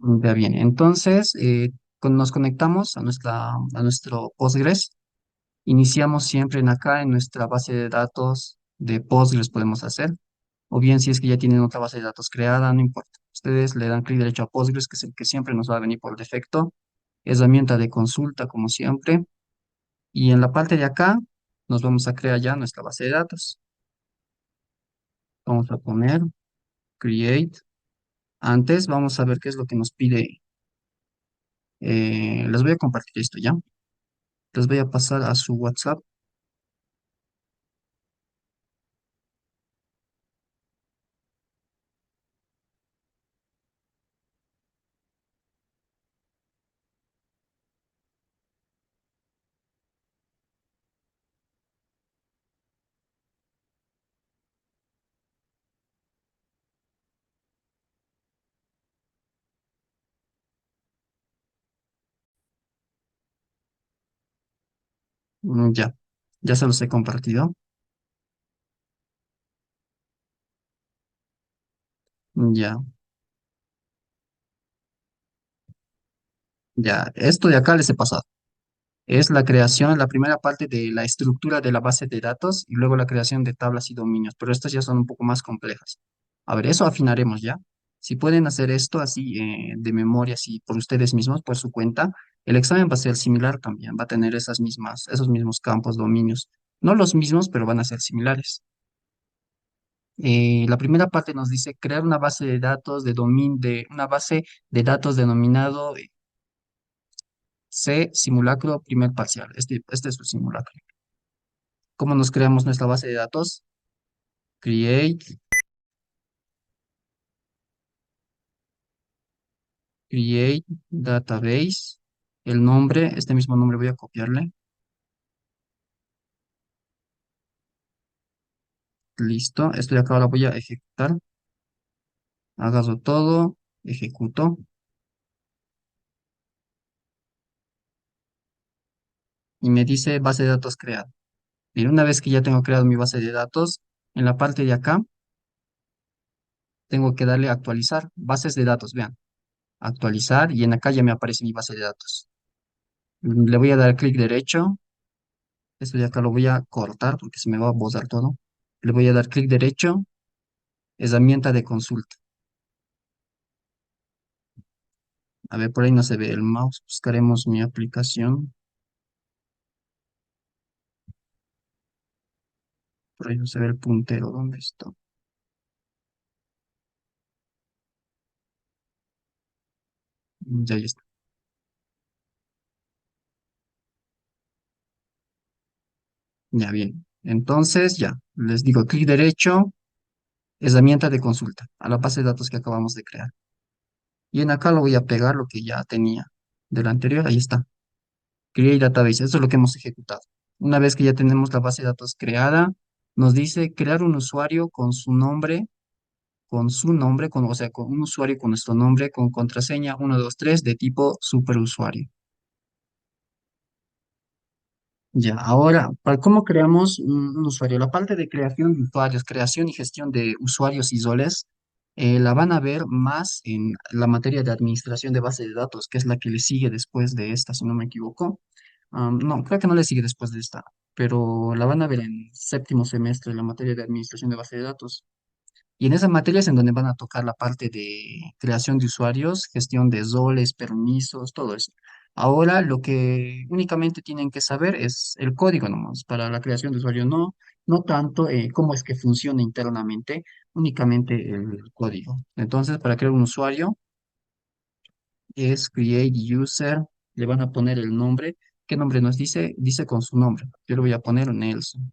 Ya bien, entonces nos conectamos a a nuestro Postgres. Iniciamos siempre en acá, en nuestra base de datos de Postgres podemos hacer, o bien si es que ya tienen otra base de datos creada, no importa. Ustedes le dan clic derecho a Postgres, que es el que siempre nos va a venir por defecto, herramienta de consulta como siempre, y en la parte de acá nos vamos a crear ya nuestra base de datos. Vamos a poner create. Antes vamos a ver qué es lo que nos pide. Les voy a compartir esto ya. Les voy a pasar a su WhatsApp. Ya, ya se los he compartido. Ya, ya. Esto de acá les he pasado. Es la creación, la primera parte de la estructura de la base de datos y luego la creación de tablas y dominios, pero estas ya son un poco más complejas. A ver, eso afinaremos ya. Si pueden hacer esto así de memoria, así por ustedes mismos, por su cuenta, el examen va a ser similar también, va a tener esos mismos campos, dominios. No los mismos, pero van a ser similares. La primera parte nos dice crear una base de datos una base de datos denominado C simulacro primer parcial. Este es su simulacro. ¿Cómo nos creamos nuestra base de datos? Create, create database. El nombre, este mismo nombre voy a copiarle. Listo. Esto de acá ahora voy a ejecutar. Hago todo. Ejecuto. Y me dice base de datos creada. Bien, una vez que ya tengo creado mi base de datos, en la parte de acá tengo que darle a actualizar. Bases de datos, vean. Actualizar y en acá ya me aparece mi base de datos. Le voy a dar clic derecho. Esto de acá lo voy a cortar porque se me va a borrar todo. Le voy a dar clic derecho, herramienta de consulta. A ver, por ahí no se ve el mouse. Buscaremos mi aplicación. Por ahí no se ve el puntero. ¿Dónde está? Ya, ya está. Ya bien. Entonces, ya. Les digo clic derecho, herramienta de consulta a la base de datos que acabamos de crear. Y en acá lo voy a pegar lo que ya tenía del anterior. Ahí está. Create Database. Eso es lo que hemos ejecutado. Una vez que ya tenemos la base de datos creada, nos dice crear un usuario o sea, con un usuario con nuestro nombre, con contraseña 123 de tipo superusuario. Ya, ahora, ¿para cómo creamos un usuario? La parte de creación de usuarios, creación y gestión de usuarios y roles, la van a ver más en la materia de administración de base de datos, que es la que le sigue después de esta, si no me equivoco. No, creo que no le sigue después de esta, pero la van a ver en séptimo semestre, la materia de administración de base de datos. Y en esa materia es en donde van a tocar la parte de creación de usuarios, gestión de roles, permisos, todo eso. Ahora lo que únicamente tienen que saber es el código nomás para la creación de usuario, no tanto cómo es que funciona internamente, únicamente el código. Entonces, para crear un usuario es create user, le van a poner el nombre. ¿Qué nombre nos dice? Dice con su nombre. Yo le voy a poner Nelson.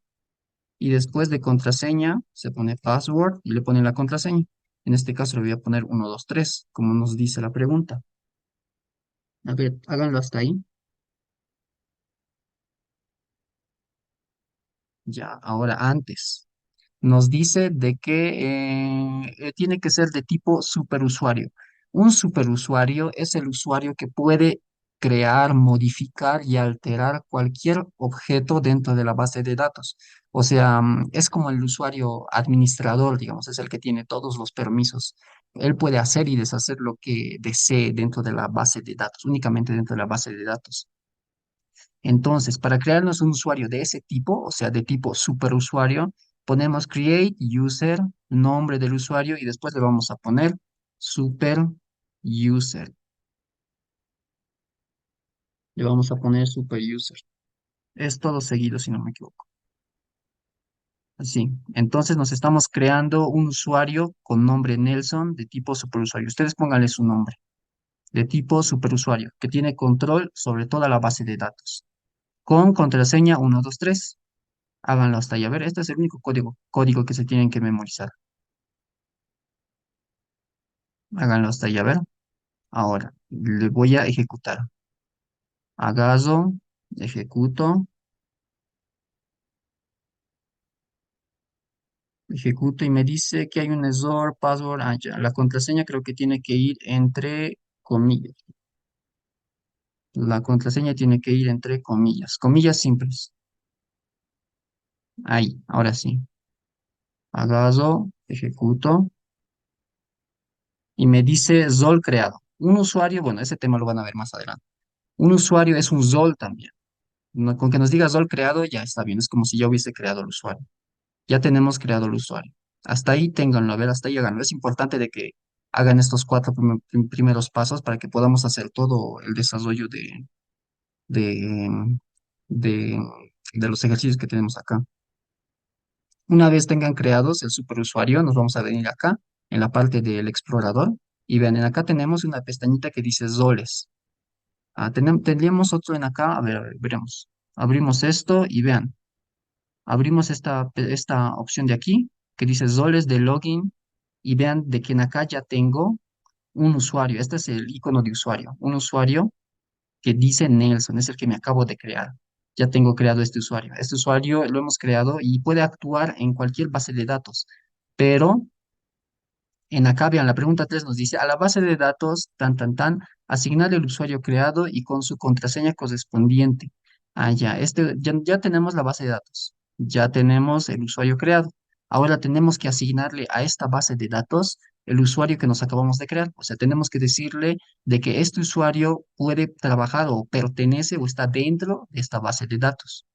Y después de contraseña se pone password y le pone la contraseña. En este caso le voy a poner 123 como nos dice la pregunta. A ver, háganlo hasta ahí. Ya, ahora antes. Nos dice de que tiene que ser de tipo superusuario. Un superusuario es el usuario que puede crear, modificar y alterar cualquier objeto dentro de la base de datos. O sea, es como el usuario administrador, digamos, es el que tiene todos los permisos. Él puede hacer y deshacer lo que desee dentro de la base de datos, únicamente dentro de la base de datos. Entonces, para crearnos un usuario de ese tipo, o sea, de tipo superusuario, ponemos create user, nombre del usuario y después le vamos a poner super user. Le vamos a poner super user. Es todo seguido, si no me equivoco. Así. Entonces nos estamos creando un usuario con nombre Nelson de tipo superusuario. Ustedes pónganle su nombre, de tipo superusuario, que tiene control sobre toda la base de datos. Con contraseña 123. Háganlo hasta ahí. A ver, este es el único código que se tienen que memorizar. Háganlo hasta ahí. A ver. Ahora, le voy a ejecutar. Agazo, ejecuto y me dice que hay un error, password. Ah, ya. La contraseña creo que tiene que ir entre comillas. La contraseña tiene que ir entre comillas. Comillas simples. Ahí, ahora sí. Agazo, ejecuto y me dice rol creado. Un usuario, bueno, ese tema lo van a ver más adelante. Un usuario es un rol también. Con que nos diga rol creado ya está bien. Es como si ya hubiese creado el usuario. Ya tenemos creado el usuario. Hasta ahí ténganlo, a ver, hasta ahí háganlo. Es importante de que hagan estos cuatro primeros pasos para que podamos hacer todo el desarrollo de, de, de los ejercicios que tenemos acá. Una vez tengan creados el superusuario, nos vamos a venir acá en la parte del explorador y vean, en acá tenemos una pestañita que dice roles. Tendríamos otro en acá, a ver, veremos. Abrimos esto y vean, abrimos esta opción de aquí que dice roles de login y vean de que en acá ya tengo un usuario. Este es el icono de usuario, un usuario que dice Nelson, es el que me acabo de crear. Ya tengo creado este usuario. Este usuario lo hemos creado y puede actuar en cualquier base de datos, pero en acá, vean, la pregunta 3 nos dice, a la base de datos, asignar el usuario creado y con su contraseña correspondiente. Ah, ya, ya tenemos la base de datos, ya tenemos el usuario creado. Ahora tenemos que asignarle a esta base de datos el usuario que nos acabamos de crear. O sea, tenemos que decirle de que este usuario puede trabajar o pertenece o está dentro de esta base de datos.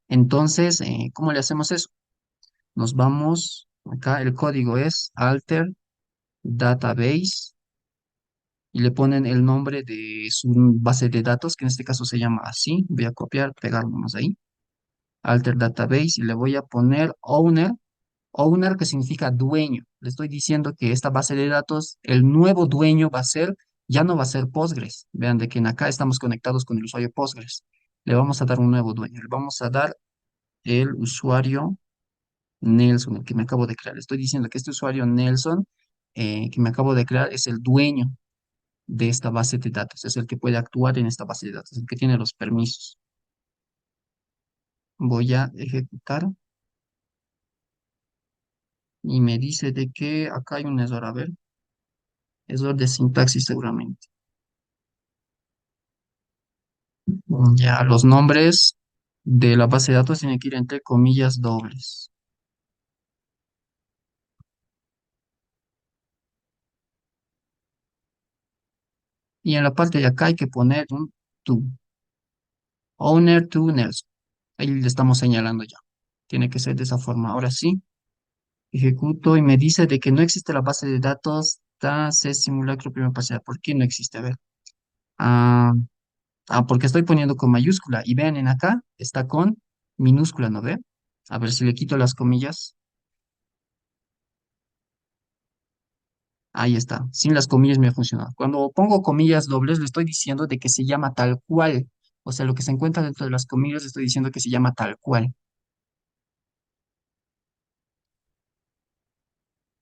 Entonces, ¿cómo le hacemos eso? Nos vamos, acá el código es alter database y le ponen el nombre de su base de datos, que en este caso se llama así. Voy a copiar, pegarnos ahí. Alter database y le voy a poner owner. Owner que significa dueño. Le estoy diciendo que esta base de datos, el nuevo dueño va a ser, ya no va a ser Postgres. Vean de que en acá estamos conectados con el usuario Postgres. Le vamos a dar un nuevo dueño. Le vamos a dar el usuario Nelson, el que me acabo de crear. Le estoy diciendo que este usuario Nelson, que me acabo de crear, es el dueño de esta base de datos, es el que puede actuar en esta base de datos, el que tiene los permisos. Voy a ejecutar y me dice de que acá hay un error, a ver, error de sintaxis seguramente. Ya, los nombres de la base de datos tienen que ir entre comillas dobles. Y en la parte de acá hay que poner un to, owner to Nelson. Ahí le estamos señalando ya. Tiene que ser de esa forma. Ahora sí, ejecuto y me dice de que no existe la base de datos C simulacro primero parcial. ¿Por qué no existe? A ver. Ah, porque estoy poniendo con mayúscula. Y vean, en acá está con minúscula, ¿no ve? A ver si le quito las comillas. Ahí está. Sin las comillas me ha funcionado. Cuando pongo comillas dobles, le estoy diciendo de que se llama tal cual. O sea, lo que se encuentra dentro de las comillas, le estoy diciendo que se llama tal cual.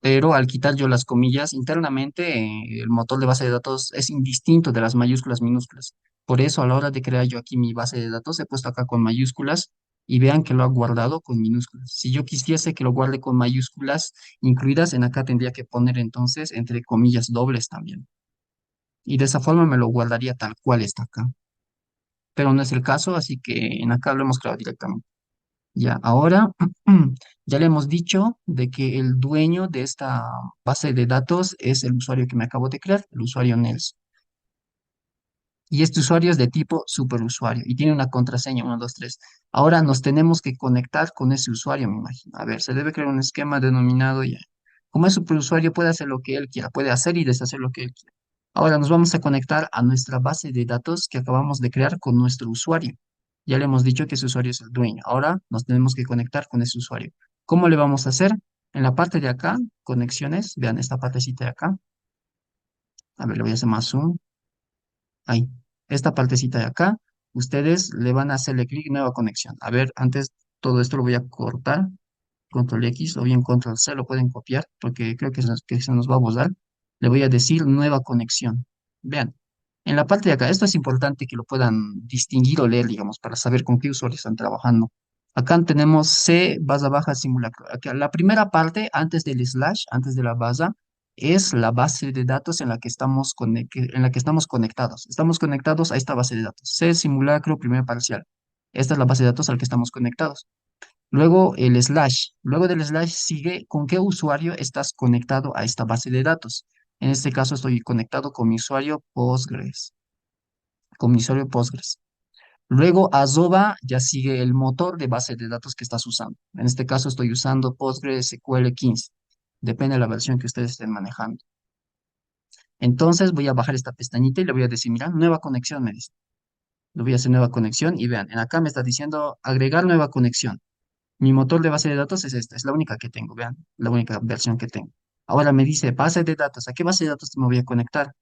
Pero al quitar yo las comillas, internamente el motor de base de datos es indistinto de las mayúsculas minúsculas. Por eso a la hora de crear yo aquí mi base de datos he puesto acá con mayúsculas y vean que lo ha guardado con minúsculas. Si yo quisiese que lo guarde con mayúsculas incluidas, en acá tendría que poner entonces entre comillas dobles también. y de esa forma me lo guardaría tal cual está acá. Pero no es el caso, así que en acá lo hemos creado directamente. Ya, ahora ya le hemos dicho de que el dueño de esta base de datos es el usuario que me acabo de crear, el usuario Nelson. Y este usuario es de tipo superusuario y tiene una contraseña 123. Ahora nos tenemos que conectar con ese usuario, me imagino. A ver, se debe crear un esquema denominado ya. Como es superusuario, puede hacer lo que él quiera, puede hacer y deshacer lo que él quiera. Ahora nos vamos a conectar a nuestra base de datos que acabamos de crear con nuestro usuario. Ya le hemos dicho que ese usuario es el dueño. Ahora nos tenemos que conectar con ese usuario. ¿Cómo le vamos a hacer? En la parte de acá, conexiones, vean esta partecita de acá. A ver, le voy a hacer más zoom. Ahí, esta partecita de acá, ustedes le van a hacerle clic nueva conexión. A ver, antes todo esto lo voy a cortar, control X o bien control C, lo pueden copiar porque creo que se nos va a borrar. Le voy a decir nueva conexión. Vean, en la parte de acá, esto es importante que lo puedan distinguir o leer, digamos, para saber con qué usuario están trabajando. Acá tenemos C barra baja simulacro. Acá, la primera parte, antes del slash, antes de la barra, es la base de datos en la que en la que estamos conectados. Estamos conectados a esta base de datos. C simulacro, primer parcial. Esta es la base de datos al que estamos conectados. Luego el slash. Luego del slash sigue con qué usuario estás conectado a esta base de datos. En este caso estoy conectado con mi usuario Postgres. Con mi usuario Postgres. Luego arroba ya sigue el motor de base de datos que estás usando. En este caso estoy usando PostgreSQL 15. Depende de la versión que ustedes estén manejando. Entonces voy a bajar esta pestañita y le voy a decir, mira, nueva conexión, me dice. Le voy a hacer nueva conexión y vean, en acá me está diciendo agregar nueva conexión. Mi motor de base de datos es esta, es la única que tengo, vean, la única versión que tengo. Ahora me dice base de datos, ¿a qué base de datos me voy a conectar?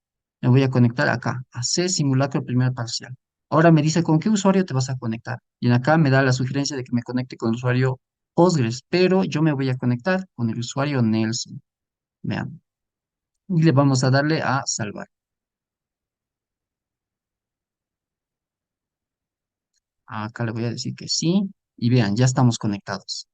Me voy a conectar acá, a C simulacro primer parcial. Ahora me dice con qué usuario te vas a conectar. Y en acá me da la sugerencia de que me conecte con el usuario Postgres, pero yo me voy a conectar con el usuario Nelson. Vean. Y le vamos a darle a salvar. Acá le voy a decir que sí. Y vean, ya estamos conectados.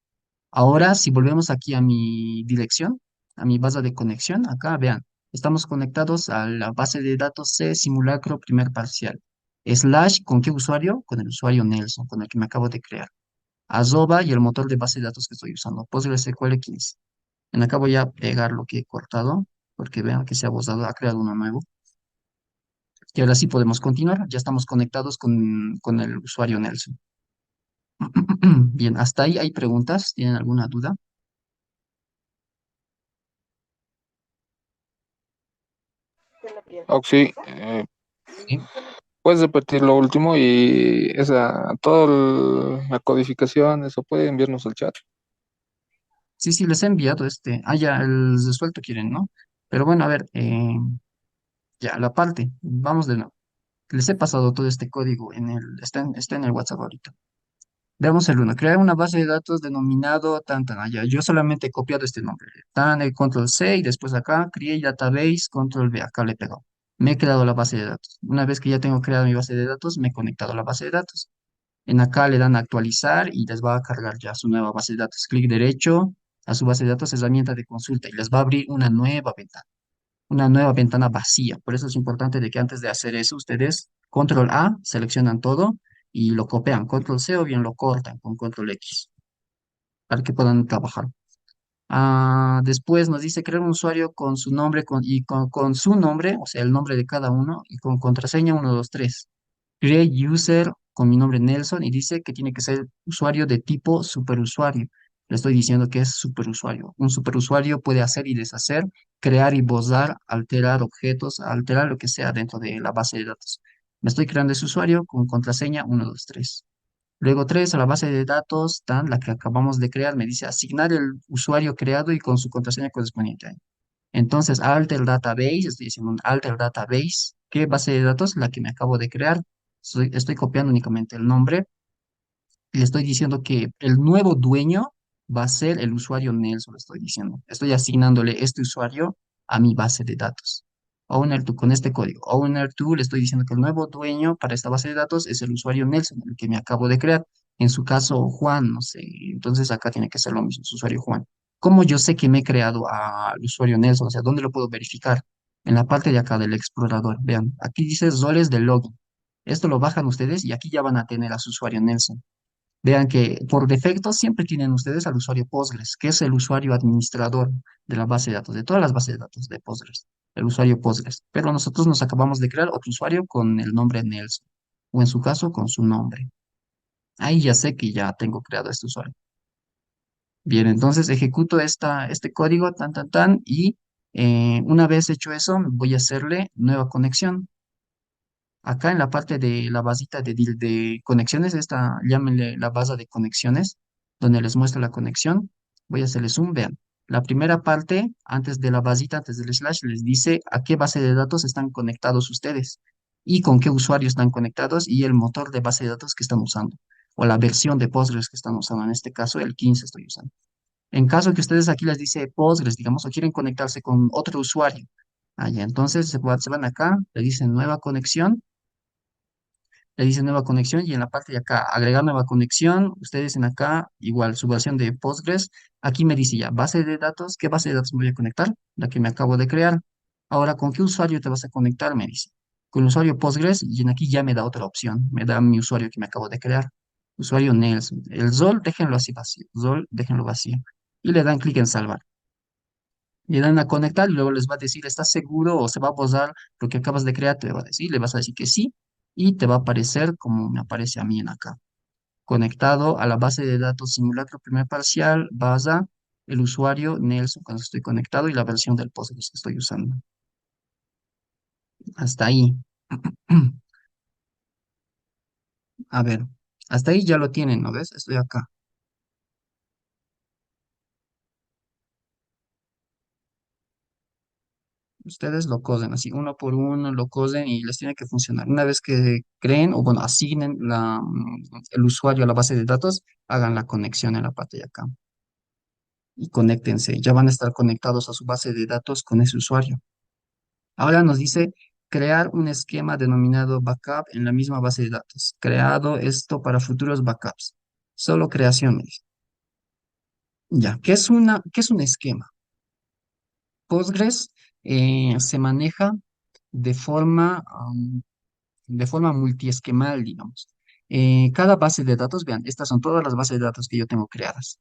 Ahora, si volvemos aquí a mi dirección, a mi base de conexión, acá vean, estamos conectados a la base de datos C simulacro primer parcial. Slash, ¿con qué usuario? Con el usuario Nelson, con el que me acabo de crear. Arroba y el motor de base de datos que estoy usando, PostgreSQL 15. En acá voy a pegar lo que he cortado, porque vean que se ha borrado, ha creado uno nuevo. Y ahora sí podemos continuar, ya estamos conectados con el usuario Nelson. Bien, hasta ahí hay preguntas, ¿tienen alguna duda? Sí, Sí. puedes repetir lo último y esa, toda la codificación, eso puede enviarnos al chat. Sí, sí, les he enviado este. Ah, ya, el resuelto quieren, ¿no? Pero bueno, a ver, ya, la parte, vamos de nuevo. Les he pasado todo este código está en el WhatsApp ahorita. Veamos el uno. Crear una base de datos denominado tan. Ah, ya, yo solamente he copiado este nombre. Tan, el control C y después acá, create database, control V, acá le he pegado. Me he creado la base de datos. Una vez que ya tengo creada mi base de datos, me he conectado a la base de datos. En acá le dan a actualizar y les va a cargar ya su nueva base de datos. Clic derecho a su base de datos, herramienta de consulta y les va a abrir una nueva ventana vacía. Por eso es importante de que antes de hacer eso, ustedes control A, seleccionan todo y lo copian, control C o bien lo cortan con control X para que puedan trabajar. Después nos dice crear un usuario con su nombre con su nombre, o sea, el nombre de cada uno y con contraseña 123. Create user con mi nombre Nelson y dice que tiene que ser usuario de tipo superusuario. Le estoy diciendo que es superusuario. Un superusuario puede hacer y deshacer, crear y borrar, alterar objetos, alterar lo que sea dentro de la base de datos. Me estoy creando ese usuario con contraseña 123. Luego 3 a la base de datos, tan, la que acabamos de crear, me dice asignar el usuario creado y con su contraseña correspondiente. Entonces, alter database, estoy diciendo un alter database. ¿Qué base de datos? La que me acabo de crear. Estoy copiando únicamente el nombre y le estoy diciendo que el nuevo dueño va a ser el usuario Nelson, le estoy diciendo. Estoy asignándole este usuario a mi base de datos. Owner2 con este código. Owner2 le estoy diciendo que el nuevo dueño para esta base de datos es el usuario Nelson, el que me acabo de crear. En su caso, Juan, no sé. Entonces acá tiene que ser lo mismo, su usuario Juan. ¿Cómo yo sé que me he creado al usuario Nelson? O sea, ¿dónde lo puedo verificar? en la parte de acá del explorador. Vean, aquí dice roles de login. Esto lo bajan ustedes y aquí ya van a tener a su usuario Nelson. Vean que por defecto siempre tienen ustedes al usuario Postgres, que es el usuario administrador de la base de datos, de todas las bases de datos de Postgres, el usuario Postgres. Pero nosotros nos acabamos de crear otro usuario con el nombre Nelson, o en su caso con su nombre. Ahí ya sé que ya tengo creado este usuario. Bien, entonces ejecuto este código, tan, tan, tan, y una vez hecho eso, voy a hacerle nueva conexión. Acá en la parte de la basita de conexiones, esta, llámenle la base de conexiones, donde les muestro la conexión, voy a hacerle zoom, vean. La primera parte, antes de la basita, antes del slash, les dice a qué base de datos están conectados ustedes y con qué usuario están conectados y el motor de base de datos que están usando, o la versión de Postgres que están usando. En este caso, el 15 estoy usando. En caso que ustedes aquí les dice Postgres, digamos, o quieren conectarse con otro usuario, allá, entonces se van acá, le dicen nueva conexión, le dice nueva conexión y en la parte de acá, agregar nueva conexión, ustedes en acá, igual, su versión de Postgres, aquí me dice ya, base de datos, ¿qué base de datos me voy a conectar? La que me acabo de crear. Ahora, ¿con qué usuario te vas a conectar? Me dice. Con el usuario Postgres y en aquí ya me da otra opción, me da mi usuario que me acabo de crear. Usuario Nelson. El Zol, déjenlo así vacío. Zol, déjenlo vacío. Y le dan clic en salvar. Le dan a conectar y luego les va a decir, ¿estás seguro o se va a borrar lo que acabas de crear? Te va a decir, le vas a decir que sí y te va a aparecer como me aparece a mí en acá. Conectado a la base de datos simulacro primer parcial, basa el usuario Nelson cuando estoy conectado y la versión del Postgres que estoy usando. Hasta ahí. A ver, hasta ahí ya lo tienen, ¿no ves? Estoy acá. Ustedes lo coden así, uno por uno, lo coden y les tiene que funcionar. Una vez que creen o bueno, asignen el usuario a la base de datos, hagan la conexión en la parte de acá y conéctense. Ya van a estar conectados a su base de datos con ese usuario. Ahora nos dice crear un esquema denominado backup en la misma base de datos. Creado esto para futuros backups. Solo creaciones. Ya, qué es un esquema? Postgres se maneja de de forma multiesquemal, digamos. Cada base de datos, vean, estas son todas las bases de datos que yo tengo creadas.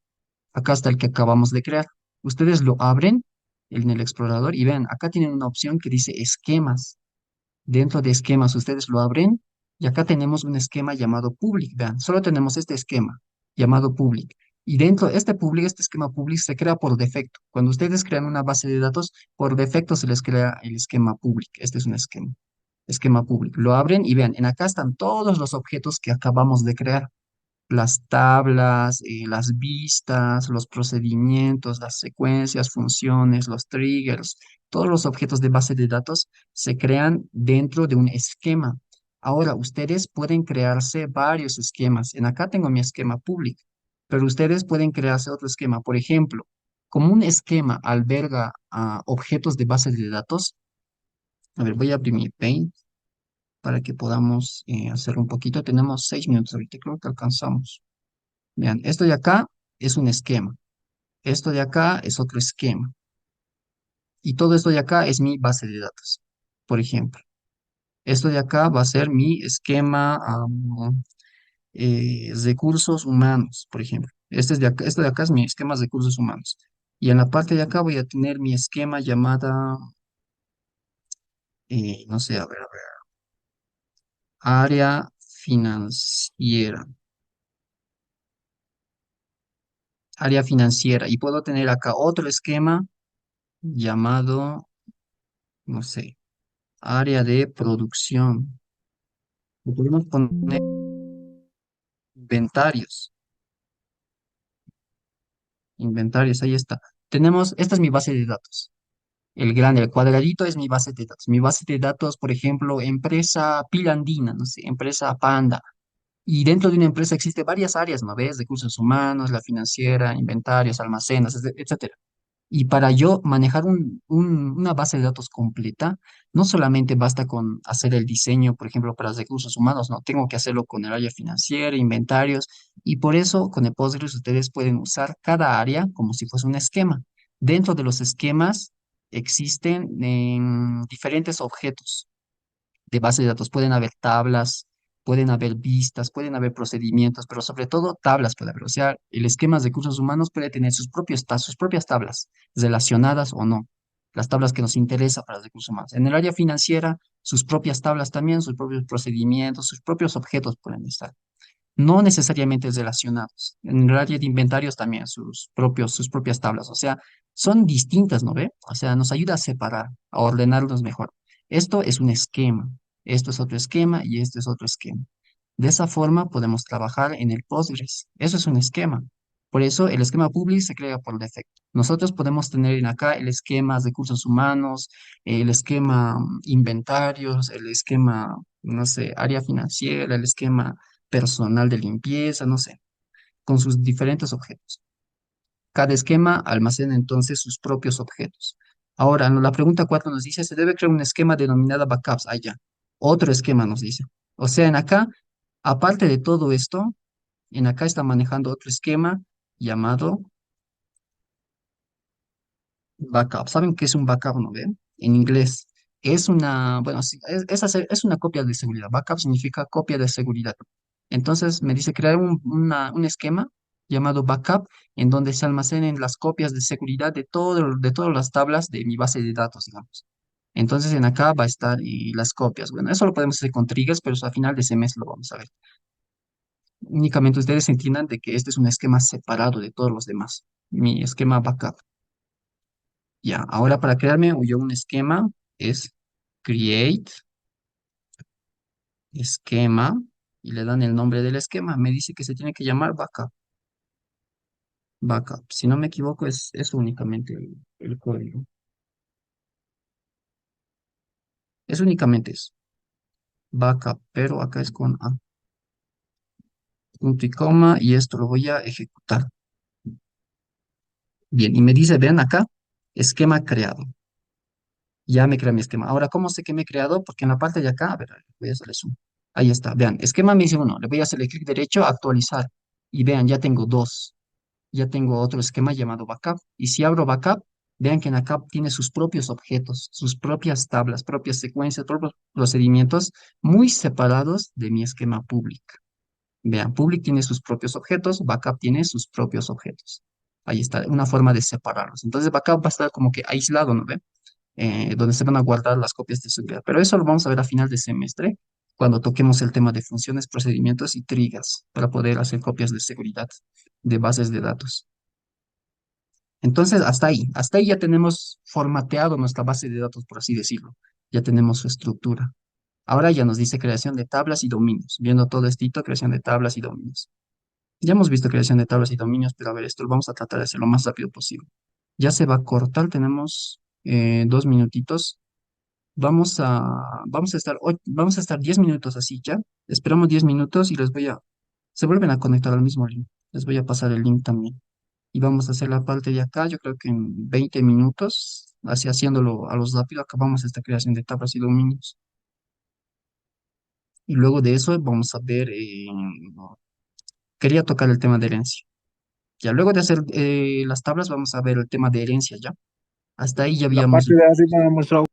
Acá está el que acabamos de crear. Ustedes lo abren en el explorador y vean, acá tienen una opción que dice esquemas. Dentro de esquemas, ustedes lo abren y acá tenemos un esquema llamado public. Vean, solo tenemos este esquema llamado public. Y dentro de este public, este esquema public se crea por defecto. Cuando ustedes crean una base de datos, por defecto se les crea el esquema public. Este es un esquema public. Lo abren y vean, en acá están todos los objetos que acabamos de crear. Las tablas, las vistas, los procedimientos, las secuencias, funciones, los triggers, todos los objetos de base de datos se crean dentro de un esquema. Ahora, ustedes pueden crearse varios esquemas. En acá tengo mi esquema público, pero ustedes pueden crearse otro esquema. Por ejemplo, como un esquema alberga objetos de base de datos, a ver, voy a abrir mi Paint para que podamos hacer un poquito. Tenemos 6 minutos ahorita, creo que alcanzamos. Vean, esto de acá es un esquema. Esto de acá es otro esquema. Y todo esto de acá es mi base de datos. Por ejemplo, esto de acá va a ser mi esquema recursos humanos, por ejemplo. Este es de acá, esto de acá es mi esquema de recursos humanos. Y en la parte de acá voy a tener mi esquema llamada, no sé, a ver, área financiera. Área financiera. Y puedo tener acá otro esquema llamado, no sé, área de producción. Le podemos poner inventarios. Inventarios, ahí está. Esta es mi base de datos. El grande, el cuadradito es mi base de datos. Mi base de datos, por ejemplo, empresa Pilandina, no sé, empresa Panda. Y dentro de una empresa existe varias áreas, ¿no ves? Recursos humanos, la financiera, inventarios, almacenes, etcétera. Y para yo manejar una base de datos completa, no solamente basta con hacer el diseño, por ejemplo, para recursos humanos, no, tengo que hacerlo con el área financiera, inventarios, y por eso con el Postgres ustedes pueden usar cada área como si fuese un esquema. Dentro de los esquemas, existen diferentes objetos de base de datos. Pueden haber tablas, pueden haber vistas, pueden haber procedimientos, pero sobre todo tablas puede haber. O sea, el esquema de recursos humanos puede tener sus propias tablas, relacionadas o no. Las tablas que nos interesan para los recursos humanos. En el área financiera, sus propias tablas también, sus propios procedimientos, sus propios objetos pueden estar no necesariamente relacionados. En el área de inventarios también sus propias tablas, o sea, son distintas, ¿no ve? O sea, nos ayuda a separar, a ordenarlos mejor. Esto es un esquema, esto es otro esquema y esto es otro esquema. De esa forma podemos trabajar en el Postgres. Eso es un esquema. Por eso el esquema public se crea por defecto. Nosotros podemos tener en acá el esquema de recursos humanos, el esquema inventarios, el esquema, no sé, área financiera, el esquema personal de limpieza, no sé, con sus diferentes objetos. Cada esquema almacena entonces sus propios objetos. Ahora, la pregunta 4 nos dice, se debe crear un esquema denominado backups. Ah, ya. Otro esquema nos dice. O sea, en acá, aparte de todo esto, en acá está manejando otro esquema llamado backup. ¿Saben qué es un backup, no ven? En inglés. Es una, bueno, sí, es una copia de seguridad. Backup significa copia de seguridad. Entonces me dice crear un esquema llamado backup en donde se almacenen las copias de seguridad de todas las tablas de mi base de datos, digamos. Entonces en acá va a estar y las copias. Bueno, eso lo podemos hacer con triggers, pero eso a final de ese mes lo vamos a ver. Únicamente ustedes entiendan de que este es un esquema separado de todos los demás. Mi esquema backup. Ya, ahora para crearme yo un esquema es create esquema y le dan el nombre del esquema. Me dice que se tiene que llamar backup. Backup. Si no me equivoco, es únicamente el código. Es únicamente eso. Backup, pero acá es con A. Punto y coma y esto lo voy a ejecutar. Bien, y me dice, vean acá, esquema creado. Ya me crea mi esquema. Ahora, ¿cómo sé que me he creado? Porque en la parte de acá, a ver, voy a hacerle zoom. Ahí está, vean, esquema me dice uno, le voy a hacerle clic derecho, actualizar. Y vean, ya tengo dos. Ya tengo otro esquema llamado backup. Y si abro backup, vean que en backup tiene sus propios objetos, sus propias tablas, propias secuencias, propios procedimientos muy separados de mi esquema public. Vean, public tiene sus propios objetos, backup tiene sus propios objetos. Ahí está, una forma de separarlos. Entonces, backup va a estar como que aislado, ¿no ven? Donde se van a guardar las copias de seguridad. Pero eso lo vamos a ver a final de semestre, cuando toquemos el tema de funciones, procedimientos y triggers para poder hacer copias de seguridad de bases de datos. Entonces, hasta ahí ya tenemos formateado nuestra base de datos, por así decirlo. Ya tenemos su estructura. Ahora ya nos dice creación de tablas y dominios. Viendo todo esto, creación de tablas y dominios. Ya hemos visto creación de tablas y dominios, pero a ver, esto lo vamos a tratar de hacer lo más rápido posible. Ya se va a cortar, tenemos 2 minutitos. Vamos a estar 10 minutos así ya. Esperamos 10 minutos y se vuelven a conectar al mismo link. Les voy a pasar el link también. Y vamos a hacer la parte de acá, yo creo que en 20 minutos, así haciéndolo a los rápido, acabamos esta creación de tablas y dominios. Y luego de eso vamos a ver, quería tocar el tema de herencia. Ya luego de hacer las tablas, vamos a ver el tema de herencia ya. Hasta ahí ya La habíamos. parte de arriba muestra.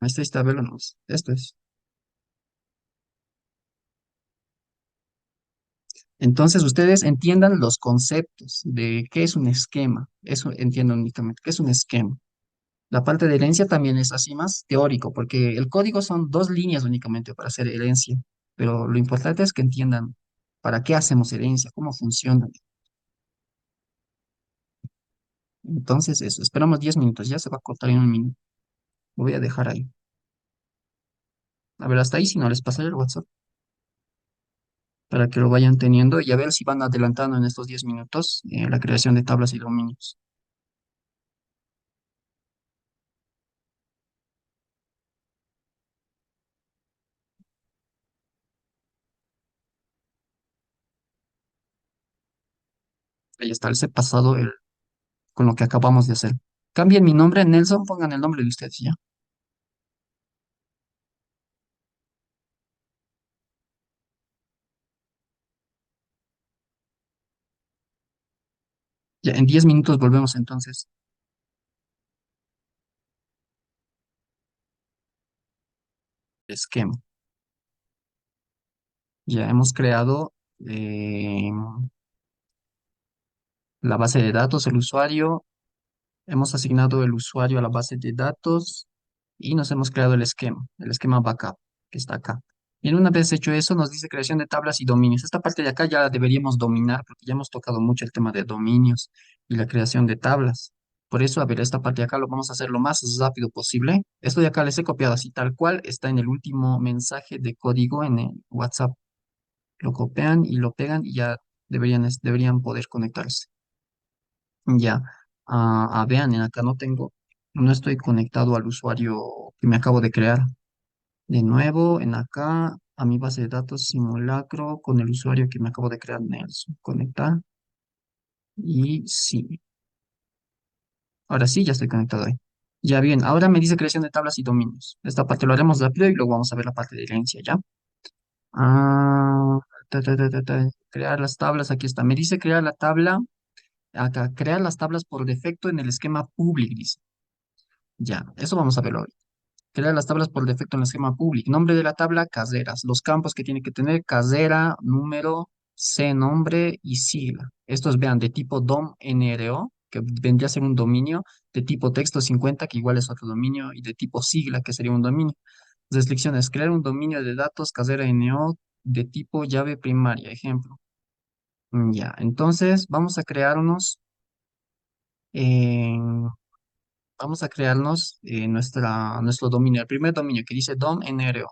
Ahí está, velo nomás. Esto es. Entonces, ustedes entiendan los conceptos de qué es un esquema. Eso entiendan únicamente, qué es un esquema. La parte de herencia también es así más teórico, porque el código son 2 líneas únicamente para hacer herencia. Pero lo importante es que entiendan para qué hacemos herencia, cómo funciona. Entonces, eso, esperamos 10 minutos, ya se va a cortar en un minuto. Lo voy a dejar ahí. A ver, hasta ahí, si no les pasaré el WhatsApp para que lo vayan teniendo y a ver si van adelantando en estos 10 minutos la creación de tablas y dominios. Ahí está, les he pasado con lo que acabamos de hacer. Cambien mi nombre, Nelson, pongan el nombre de ustedes ya. Ya, en 10 minutos volvemos entonces. esquema. Ya hemos creado eh, la base de datos, el usuario, hemos asignado el usuario a la base de datos y nos hemos creado el esquema backup, que está acá. Y una vez hecho eso, nos dice creación de tablas y dominios. Esta parte de acá ya la deberíamos dominar, porque ya hemos tocado mucho el tema de dominios y la creación de tablas. Por eso, a ver, esta parte de acá lo vamos a hacer lo más rápido posible. Esto de acá les he copiado así tal cual, está en el último mensaje de código en el WhatsApp. Lo copian y lo pegan y ya deberían poder conectarse. Ya, vean, en acá no estoy conectado al usuario que me acabo de crear. De nuevo, en acá, a mi base de datos simulacro con el usuario que me acabo de crear, Nelson. Conectar. Y sí, ahora sí, ya estoy conectado ahí. Ya bien, ahora me dice creación de tablas y dominios. Esta parte lo haremos rápido y luego vamos a ver la parte de herencia, ¿ya? Ah, crear las tablas, aquí está. Me dice crear la tabla, acá, crear las tablas por defecto en el esquema public, dice. Ya, eso vamos a verlo hoy. Crear las tablas por defecto en el esquema public. Nombre de la tabla, caseras. Los campos que tiene que tener, casera, número, C, nombre y sigla. Estos vean de tipo DOM-NRO, que vendría a ser un dominio, de tipo texto 50, que igual es otro dominio, y de tipo sigla, que sería un dominio. Restricciones, crear un dominio de datos casera NO de tipo llave primaria, ejemplo. Ya, entonces vamos a crearnos vamos a crearnos nuestro dominio, el primer dominio que dice dom.nro.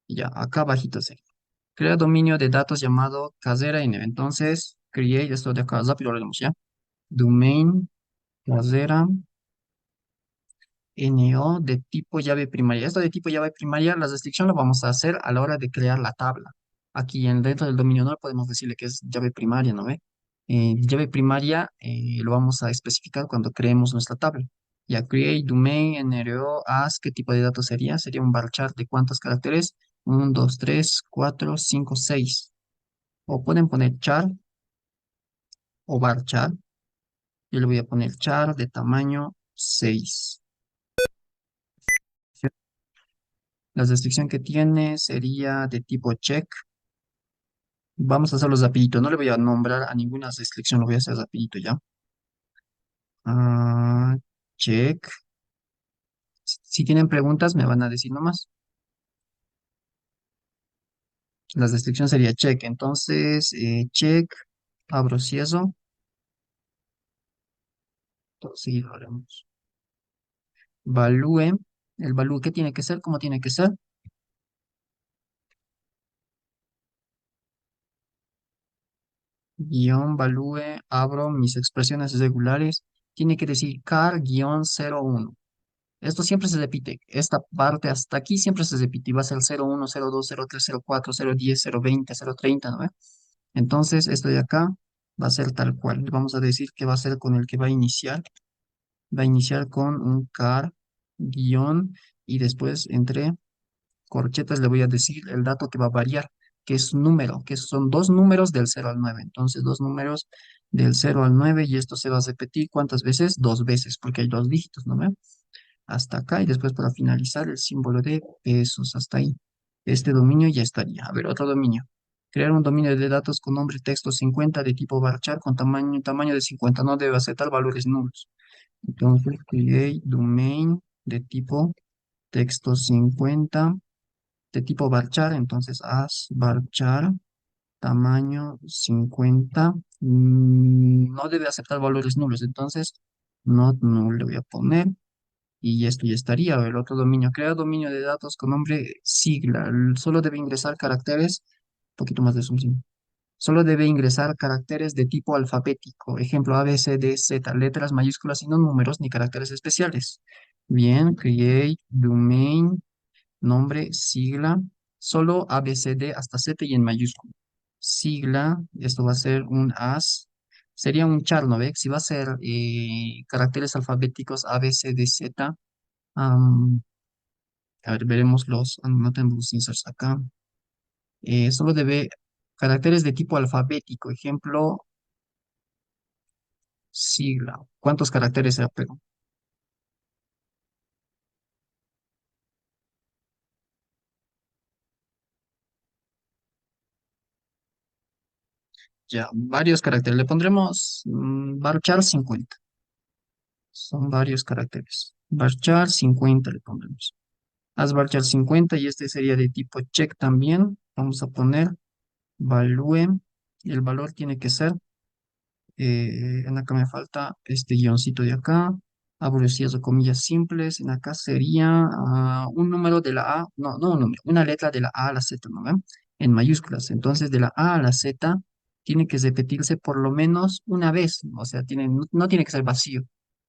Ya, acá abajito se crea dominio de datos llamado casera casera.nl. Entonces, create esto de acá, rápido lo haremos ya. Domain casera NO de tipo llave primaria. Esto de tipo llave primaria, la restricción lo vamos a hacer a la hora de crear la tabla. Aquí dentro del dominio no podemos decirle que es llave primaria, ¿no ve? Llave primaria lo vamos a especificar cuando creemos nuestra tabla. Ya create domain NRO as, ¿qué tipo de datos sería? Sería un varchar de cuántos caracteres, 1, 2, 3, 4, 5, 6. O pueden poner char o varchar. Yo le voy a poner char de tamaño 6. La restricción que tiene sería de tipo check. Vamos a hacerlo rapidito. No le voy a nombrar a ninguna restricción, lo voy a hacer rapidito ya. Ah, check. Si tienen preguntas, me van a decir nomás. La restricción sería check. Entonces, check, abro cierro. Entonces, lo haremos. Value. El value, ¿qué tiene que ser? ¿Cómo tiene que ser? Guión, value, abro mis expresiones regulares. Tiene que decir car-01. Esto siempre se repite. Esta parte hasta aquí siempre se repite. Y va a ser 01, 02, 03, 04, 010, 020, 030, ¿no ve? Entonces, esto de acá va a ser tal cual. Le vamos a decir que va a ser con el que va a iniciar. Va a iniciar con un car, guión, y después entre corchetas le voy a decir el dato que va a variar, que es número, que son dos números del 0 al 9. Entonces, dos números del 0 al 9 y esto se va a repetir ¿cuántas veces? Dos veces, porque hay dos dígitos, ¿no ve? Hasta acá y después para finalizar el símbolo de pesos hasta ahí. Este dominio ya estaría. A ver, otro dominio. Crear un dominio de datos con nombre texto 50 de tipo varchar con tamaño de 50. No debe aceptar valores nulos. Entonces, create domain de tipo texto 50 de tipo varchar. Entonces, haz varchar tamaño 50. No debe aceptar valores nulos. Entonces, no le voy a poner. Y esto ya estaría. El otro dominio, crea dominio de datos con nombre sigla. Solo debe ingresar caracteres, un poquito más de zoom, sí. Solo debe ingresar caracteres de tipo alfabético. Ejemplo, A, B, C, D, Z, letras mayúsculas y no números ni caracteres especiales. Bien, create domain, nombre, sigla. Solo A, B, C, D hasta Z y en mayúscula. Sigla, esto va a ser un as. Sería un char, ¿no ve? Si va a ser caracteres alfabéticos A, B, C, D, Z. Am, a ver, veremos no tenemos inserts acá. Solo debe caracteres de tipo alfabético, ejemplo, sigla. ¿Cuántos caracteres será? Pero Ya, varios caracteres. Le pondremos varchar 50. Son varios caracteres. Varchar 50 le pondremos. Haz varchar 50 y este sería de tipo check también. Vamos a poner value. El valor tiene que ser, en acá me falta este guioncito de acá. Abro y cierro comillas simples. En acá sería un número de la A, no un número, una letra de la A a la Z, ¿no ven? En mayúsculas. Entonces, de la A a la Z tiene que repetirse por lo menos una vez. O sea, no tiene que ser vacío.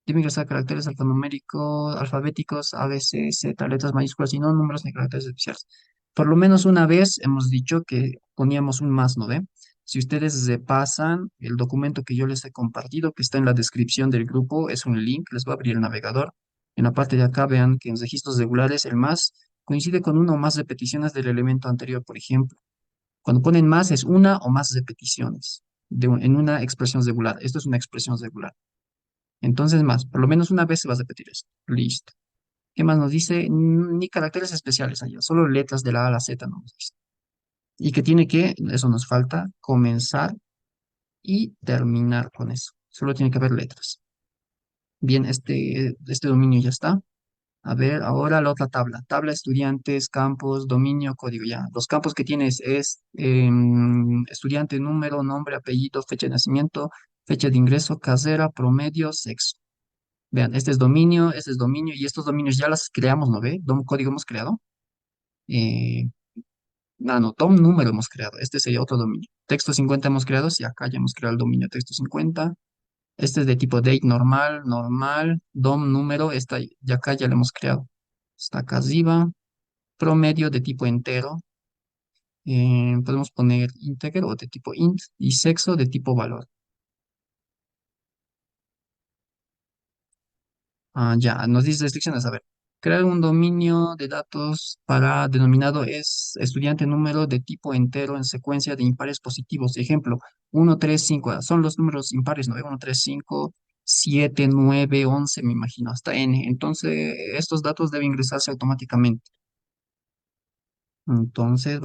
Tienen que ser caracteres alfanuméricos, alfabéticos, A, B, C, Z, letras mayúsculas y no números ni caracteres especiales. Por lo menos una vez hemos dicho que poníamos un más, ¿no ve? Si ustedes repasan el documento que yo les he compartido, que está en la descripción del grupo, es un link, les voy a abrir el navegador. En la parte de acá vean que en registros regulares el más coincide con una o más repeticiones del elemento anterior, por ejemplo. Cuando ponen más es una o más repeticiones en una expresión regular. Esto es una expresión regular. Entonces más, por lo menos una vez se va a repetir esto. Listo. ¿Qué más nos dice? Ni caracteres especiales allá, solo letras de la A a la Z nos dice. Y que tiene que, eso nos falta, comenzar y terminar con eso. Solo tiene que haber letras. Bien, este dominio ya está. A ver, ahora la otra tabla. Tabla estudiantes, campos, dominio, código. Ya, los campos que tienes es estudiante, número, nombre, apellido, fecha de nacimiento, fecha de ingreso, carrera, promedio, sexo. Vean, este es dominio y estos dominios ya las creamos, ¿no ve? DOM código hemos creado. Eh, no, DOM número hemos creado. Este sería otro dominio. Texto 50 hemos creado. Sí, acá ya hemos creado el dominio texto 50. Este es de tipo date normal, normal, DOM número, esta de acá ya lo hemos creado. Está acá arriba, promedio de tipo entero, podemos poner integer o de tipo int y sexo de tipo valor. Ya, nos dice restricciones, a ver. Crear un dominio de datos para denominado es estudiante número de tipo entero en secuencia de impares positivos. Ejemplo, 1, 3, 5. Son los números impares, ¿no? 1, 3, 5, 7, 9, 11, me imagino, hasta n. Entonces, estos datos deben ingresarse automáticamente. Entonces,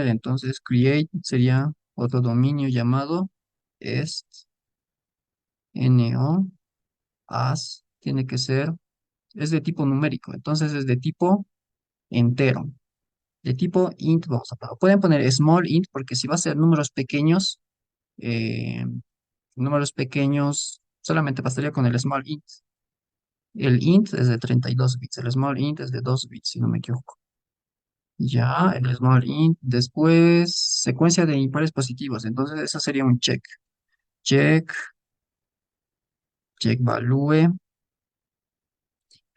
entonces, create sería otro dominio llamado est, no, as, tiene que ser. Es de tipo numérico, entonces es de tipo entero. De tipo int, vamos a poner. Pueden poner small int porque si va a ser eh, números pequeños, solamente bastaría con el small int. El int es de 32 bits, el small int es de 2 bits, si no me equivoco. Ya, el small int, después secuencia de impares positivos, entonces eso sería un check. Check, check value.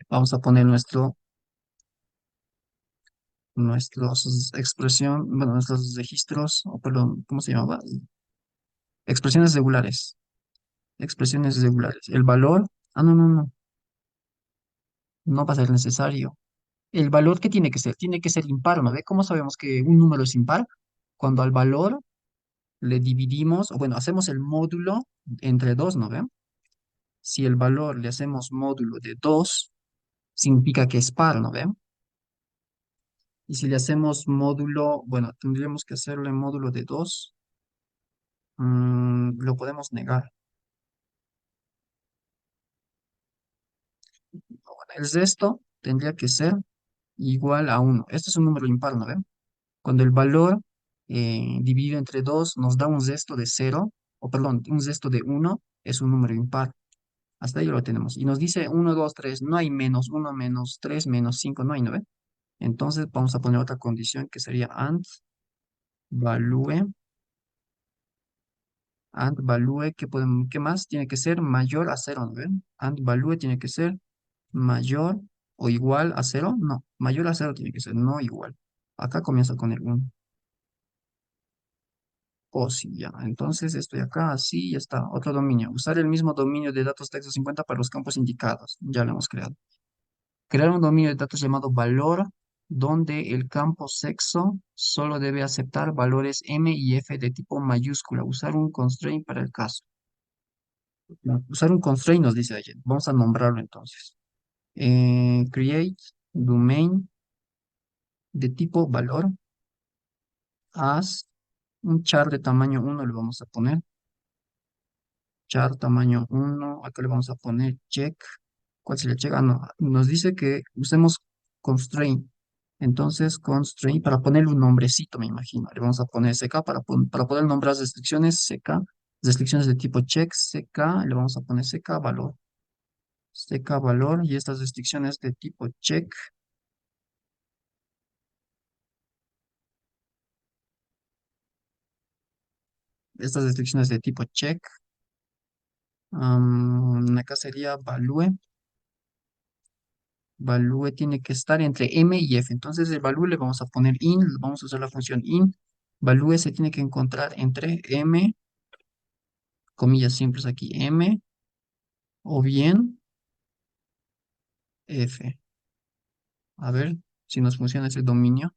Vamos a poner nuestros expresión, bueno, nuestros registros, o perdón, ¿cómo se llamaba? Expresiones regulares. Expresiones regulares. El valor, no va a ser necesario. El valor que tiene que ser impar, ¿no ve? ¿Cómo sabemos que un número es impar? Cuando al valor le dividimos, o bueno, hacemos el módulo entre dos, ¿no ve? Si el valor le hacemos módulo de 2 significa que es par, ¿no ve? Y si le hacemos módulo, bueno, tendríamos que hacerle módulo de 2, lo podemos negar. Bueno, el resto tendría que ser igual a uno. Este es un número impar, ¿no ven? Cuando el valor dividido entre 2 nos da un resto de cero, o perdón, un resto de uno, es un número impar. Hasta ahí lo tenemos. Y nos dice uno, 2, 3, no hay menos, uno menos, 3 menos 5, no hay, ¿no ven? Entonces vamos a poner otra condición que sería value, value, ¿qué más? Tiene que ser mayor a cero, ¿no ven? Value tiene que ser mayor o igual a cero, no, mayor a cero tiene que ser, no igual. Acá comienza con el 1. O sí, ya. Entonces estoy acá, así, ya está. Otro dominio. Usar el mismo dominio de datos texto 50 para los campos indicados. Ya lo hemos creado. Crear un dominio de datos llamado valor, donde el campo sexo solo debe aceptar valores M y F de tipo mayúscula. Usar un constraint para el caso. Usar un constraint nos dice ayer. Vamos a nombrarlo entonces. Create domain de tipo valor. Haz un char de tamaño uno le vamos a poner. Char tamaño uno. Acá le vamos a poner check. ¿Cuál sería el check? Ah, no. Nos dice que usemos constraint. Entonces, constraint para ponerle un nombrecito, me imagino. Le vamos a poner CK para poder nombrar las restricciones, CK. Restricciones de tipo check, CK. Le vamos a poner CK valor. CK valor. Y estas restricciones de tipo check. Estas restricciones de tipo check. Acá sería value. Value tiene que estar entre M y F. Entonces el value le vamos a poner in, vamos a usar la función in. Value se tiene que encontrar entre M, comillas simples aquí, M o bien F. A ver si nos funciona ese dominio.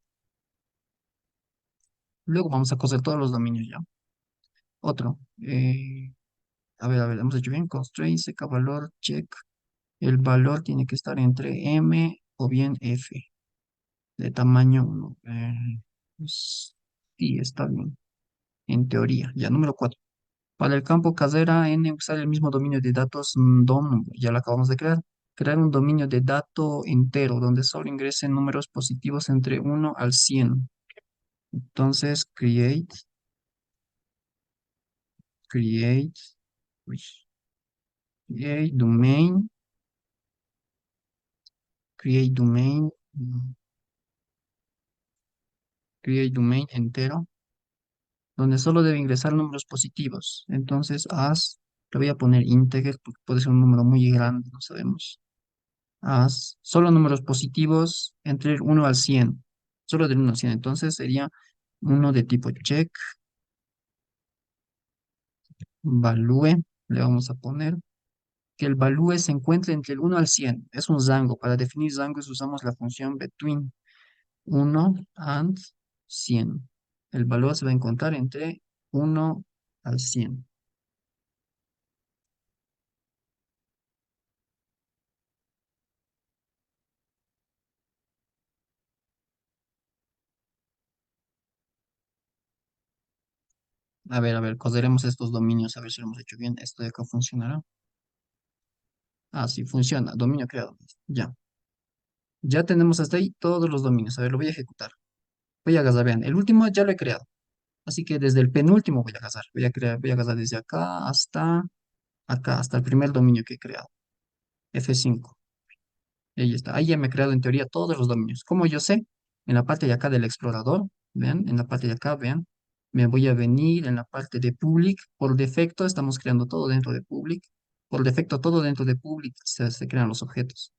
Luego vamos a coser todos los dominios ya. Otro. A ver, hemos hecho bien. Constraint, seca valor, check. El valor tiene que estar entre M o bien F. De tamaño 1. Pues, sí, está bien. En teoría. Ya, número 4. Para el campo casera N, usar el mismo dominio de datos DOM, ya lo acabamos de crear. Crear un dominio de dato entero donde solo ingresen números positivos entre 1 al 100. Entonces, create, uy, create domain, create domain, create domain entero, donde solo debe ingresar números positivos. Entonces, le voy a poner integer porque puede ser un número muy grande, no sabemos. Haz solo números positivos entre el 1 al 100. Solo del 1 al 100. Entonces sería uno de tipo check, value. Le vamos a poner que el value se encuentre entre el 1 al 100. Es un rango. Para definir rangos usamos la función between 1 and 100. El valor se va a encontrar entre 1 al 100. A ver, coseremos estos dominios a ver si lo hemos hecho bien. Esto de acá funcionará. Ah, sí, funciona. Dominio creado. Ya. Ya tenemos hasta ahí todos los dominios. A ver, lo voy a ejecutar. Voy a gastar, vean, el último ya lo he creado. Así que desde el penúltimo voy a gastar. Voy a gastar desde acá, hasta el primer dominio que he creado. F5. Y ahí está. Ahí ya me he creado en teoría todos los dominios. Como yo sé, en la parte de acá del explorador, vean, en la parte de acá, vean, me voy a venir en la parte de public. Por defecto estamos creando todo dentro de public. Por defecto todo dentro de public se crean los objetos.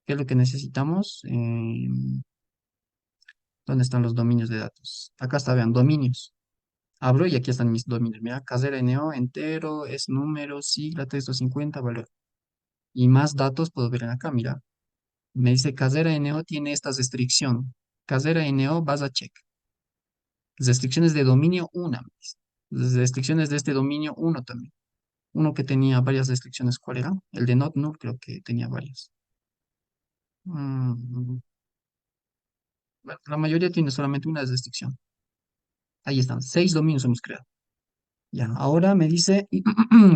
¿Qué es lo que necesitamos? ¿Dónde están los dominios de datos? Acá está, vean, dominios. Abro y aquí están mis dominios. Mira, casera NO, entero, es número, sigla, texto 50 valor. Y más datos puedo ver en acá, mira. Me dice casera NO tiene esta restricción. Casera NO vas a check. Restricciones de dominio, una. Me dice. Restricciones de este dominio, uno también. Uno que tenía varias restricciones, ¿cuál era? El de not null creo que tenía varias. Mm, bueno, la mayoría tiene solamente una restricción. Ahí están, 6 dominios hemos creado. Ya, ahora me dice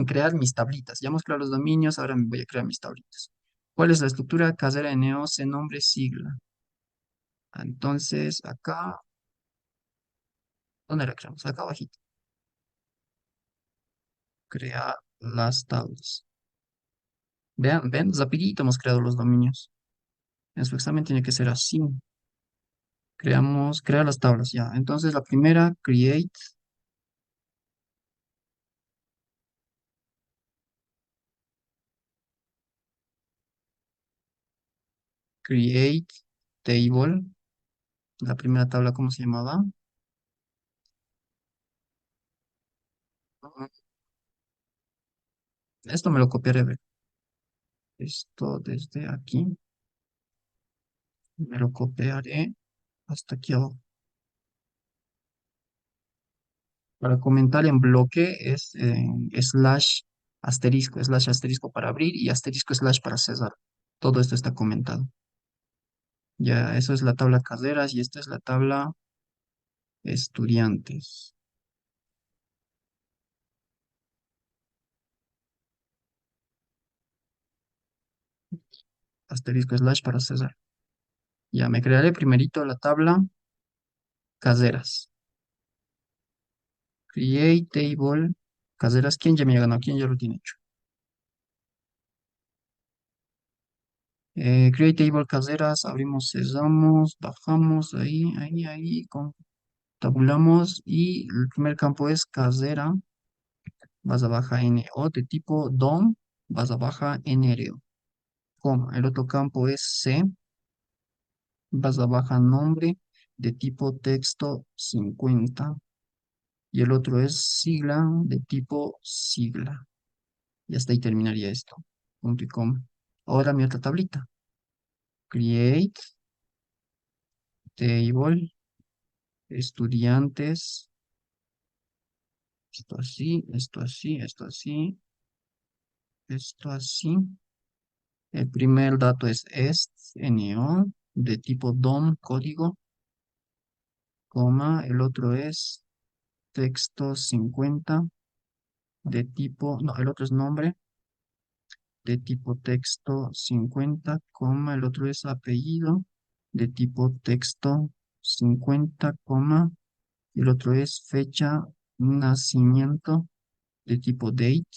crear mis tablitas. Ya hemos creado los dominios, ahora me voy a crear mis tablitas. ¿Cuál es la estructura? Casera NO, C nombre, sigla. Entonces, acá, ¿dónde la creamos? Acá abajito. Crear las tablas. Vean, ven, rapidito hemos creado los dominios. En su examen tiene que ser así. Crear las tablas, ya. Entonces, la primera, create table. La primera tabla, ¿cómo se llamaba? Esto me lo copiaré, a ver. Esto desde aquí. Me lo copiaré hasta aquí abajo. Para comentar en bloque es slash asterisco para abrir y asterisco slash para cerrar. Todo esto está comentado. Ya, eso es la tabla caseras y esta es la tabla estudiantes. Asterisco slash para César. Ya me crearé primerito la tabla caseras. Create table caseras. ¿Quién ya me ha ganado? ¿Quién ya lo tiene hecho? Create table caseras. Abrimos, cerramos, bajamos ahí. Tabulamos y el primer campo es casera. Vas a baja NO de tipo DOM. Vas a baja NRO. Coma. El otro campo es C. Vas a baja nombre de tipo texto 50. Y el otro es sigla de tipo sigla. Y hasta ahí terminaría esto. Punto y coma. Ahora mi otra tablita. Create table estudiantes. Esto así, esto así, esto así, esto así. El primer dato es NO de tipo DOM código, coma. El otro es texto 50 de tipo, no, el otro es nombre de tipo texto 50, coma. El otro es apellido de tipo texto 50, coma. El otro es fecha nacimiento de tipo date.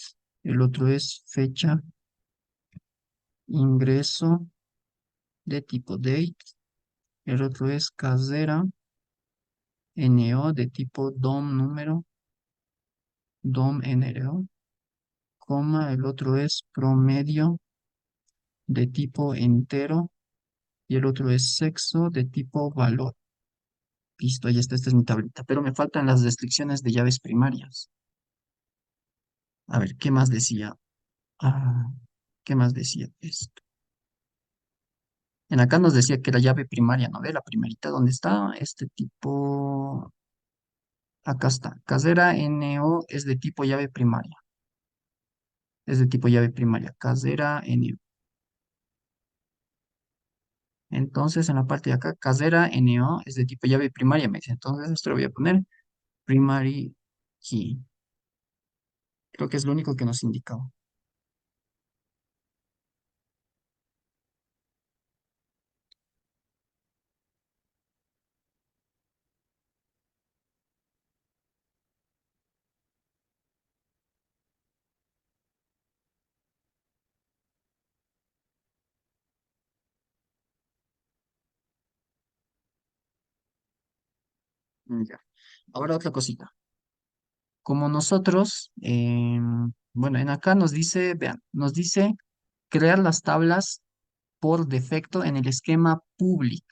El otro es fecha ingreso de tipo date. El otro es casera NO de tipo DOM número, DOM NRO, coma. El otro es promedio de tipo entero y el otro es sexo de tipo valor. Listo, ahí está, esta es mi tablita, pero me faltan las restricciones de llaves primarias. A ver, ¿qué más decía? Ah, ¿qué más decía esto? En acá nos decía que la llave primaria, ¿no ve? La primerita, ¿dónde está? Este tipo, acá está. Casera NO es de tipo llave primaria. Es de tipo llave primaria. Casera NO. Entonces, en la parte de acá, casera NO es de tipo llave primaria, me dice. Entonces, esto lo voy a poner primary key. Creo que es lo único que nos indica. Ya. Ahora otra cosita. Como nosotros, bueno, en acá nos dice, vean, nos dice crear las tablas por defecto en el esquema public.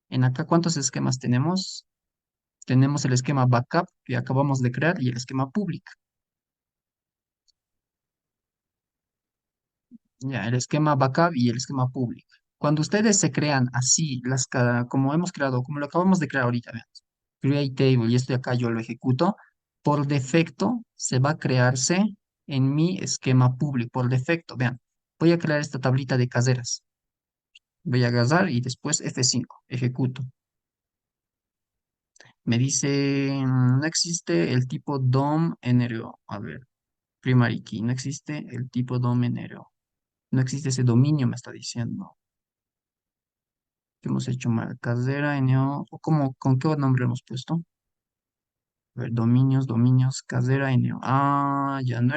En acá, ¿cuántos esquemas tenemos? Tenemos el esquema backup que acabamos de crear y el esquema public. Ya, el esquema backup y el esquema public. Cuando ustedes se crean así, como hemos creado, como lo acabamos de crear ahorita, vean, create table y esto de acá yo lo ejecuto, por defecto se va a crearse en mi esquema public, por defecto, vean, voy a crear esta tablita de caseras. Voy a agarrar y después F5, ejecuto. Me dice, no existe el tipo DOM NRO. A ver, primary key, no existe el tipo DOM NRO. No existe ese dominio, me está diciendo. ¿Qué hemos hecho mal? Casera NO, o cómo, ¿con qué nombre hemos puesto? A ver, dominios, casera NO. Ah, ya no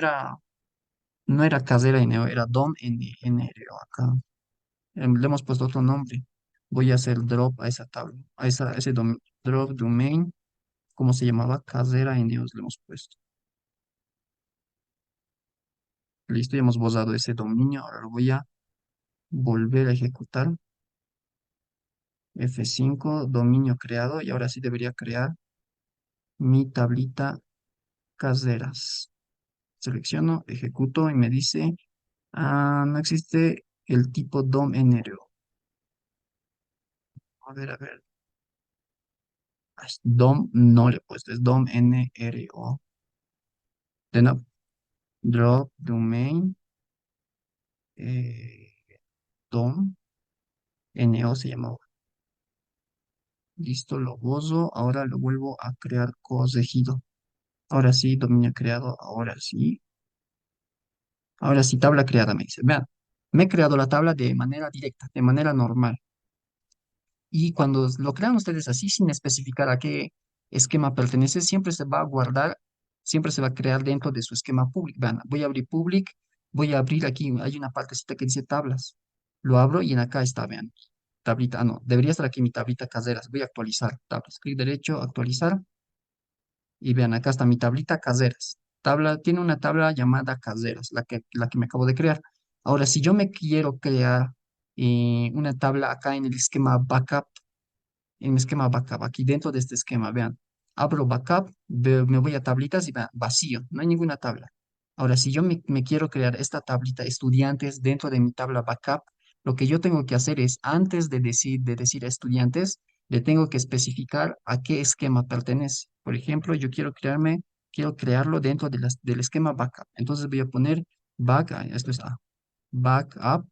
era casera NO, era DOM NRO acá. Le hemos puesto otro nombre. Voy a hacer drop a esa tabla, a ese dominio. Drop domain, ¿cómo se llamaba? Casera NO le hemos puesto. Listo, ya hemos borrado ese dominio. Ahora lo voy a volver a ejecutar. F5, dominio creado. Y ahora sí debería crear mi tablita caseras. Selecciono, ejecuto y me dice, no existe el tipo DOM NRO. A ver. Ay, DOM no le he puesto, es DOM NRO. De nuevo, drop domain, eh, DOM NO se llamaba. Listo, lo gozo. Ahora lo vuelvo a crear corregido. Ahora sí, dominio creado. Ahora sí. Ahora sí, tabla creada, me dice. Vean, me he creado la tabla de manera directa, de manera normal. Y cuando lo crean ustedes así, sin especificar a qué esquema pertenece, siempre se va a guardar, siempre se va a crear dentro de su esquema public. Vean, voy a abrir public, voy a abrir aquí, hay una partecita que dice tablas. Lo abro y en acá está, vean, tablita, no, debería estar aquí mi tablita caseras. Voy a actualizar tablas. Clic derecho, actualizar. Y vean, acá está mi tablita caseras. Tiene una tabla llamada caseras, la que me acabo de crear. Ahora, si yo me quiero crear una tabla acá en el esquema backup, en mi esquema backup, aquí dentro de este esquema, vean, abro backup, me voy a tablitas y vean, vacío, no hay ninguna tabla. Ahora, si yo me quiero crear esta tablita estudiantes dentro de mi tabla backup, lo que yo tengo que hacer es, antes de decir estudiantes, le tengo que especificar a qué esquema pertenece. Por ejemplo, yo quiero crearlo dentro del esquema backup. Entonces voy a poner esto es backup,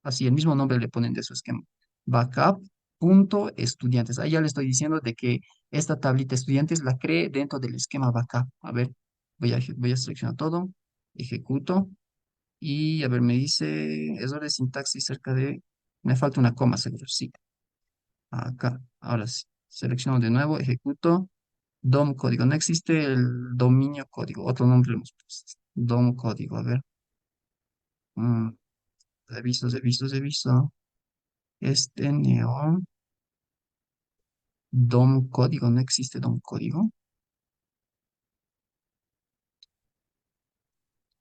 así el mismo nombre le ponen de su esquema. Backup.estudiantes. Ahí ya le estoy diciendo de que esta tablita estudiantes la cree dentro del esquema backup. A ver, voy a seleccionar todo, ejecuto y a ver, me dice error de sintaxis cerca de... Me falta una coma, seguro. Sí, acá. Ahora sí. Selecciono de nuevo, ejecuto. DOM código. No existe el dominio código. Otro nombre le hemos puesto. DOM código. A ver. Mm, reviso. Este neón. DOM código, no existe DOM código.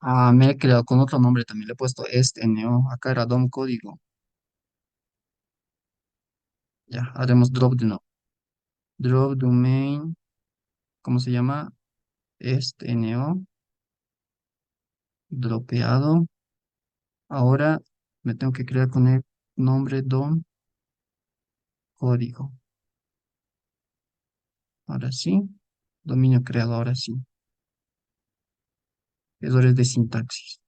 Ah, me he creado con otro nombre también, le he puesto NO, acá era DOM código. Ya, haremos drop de nuevo. Drop domain, ¿cómo se llama? NO, dropeado. Ahora me tengo que crear con el nombre DOM código. Ahora sí, dominio creado, ahora sí. Errores de sintaxis.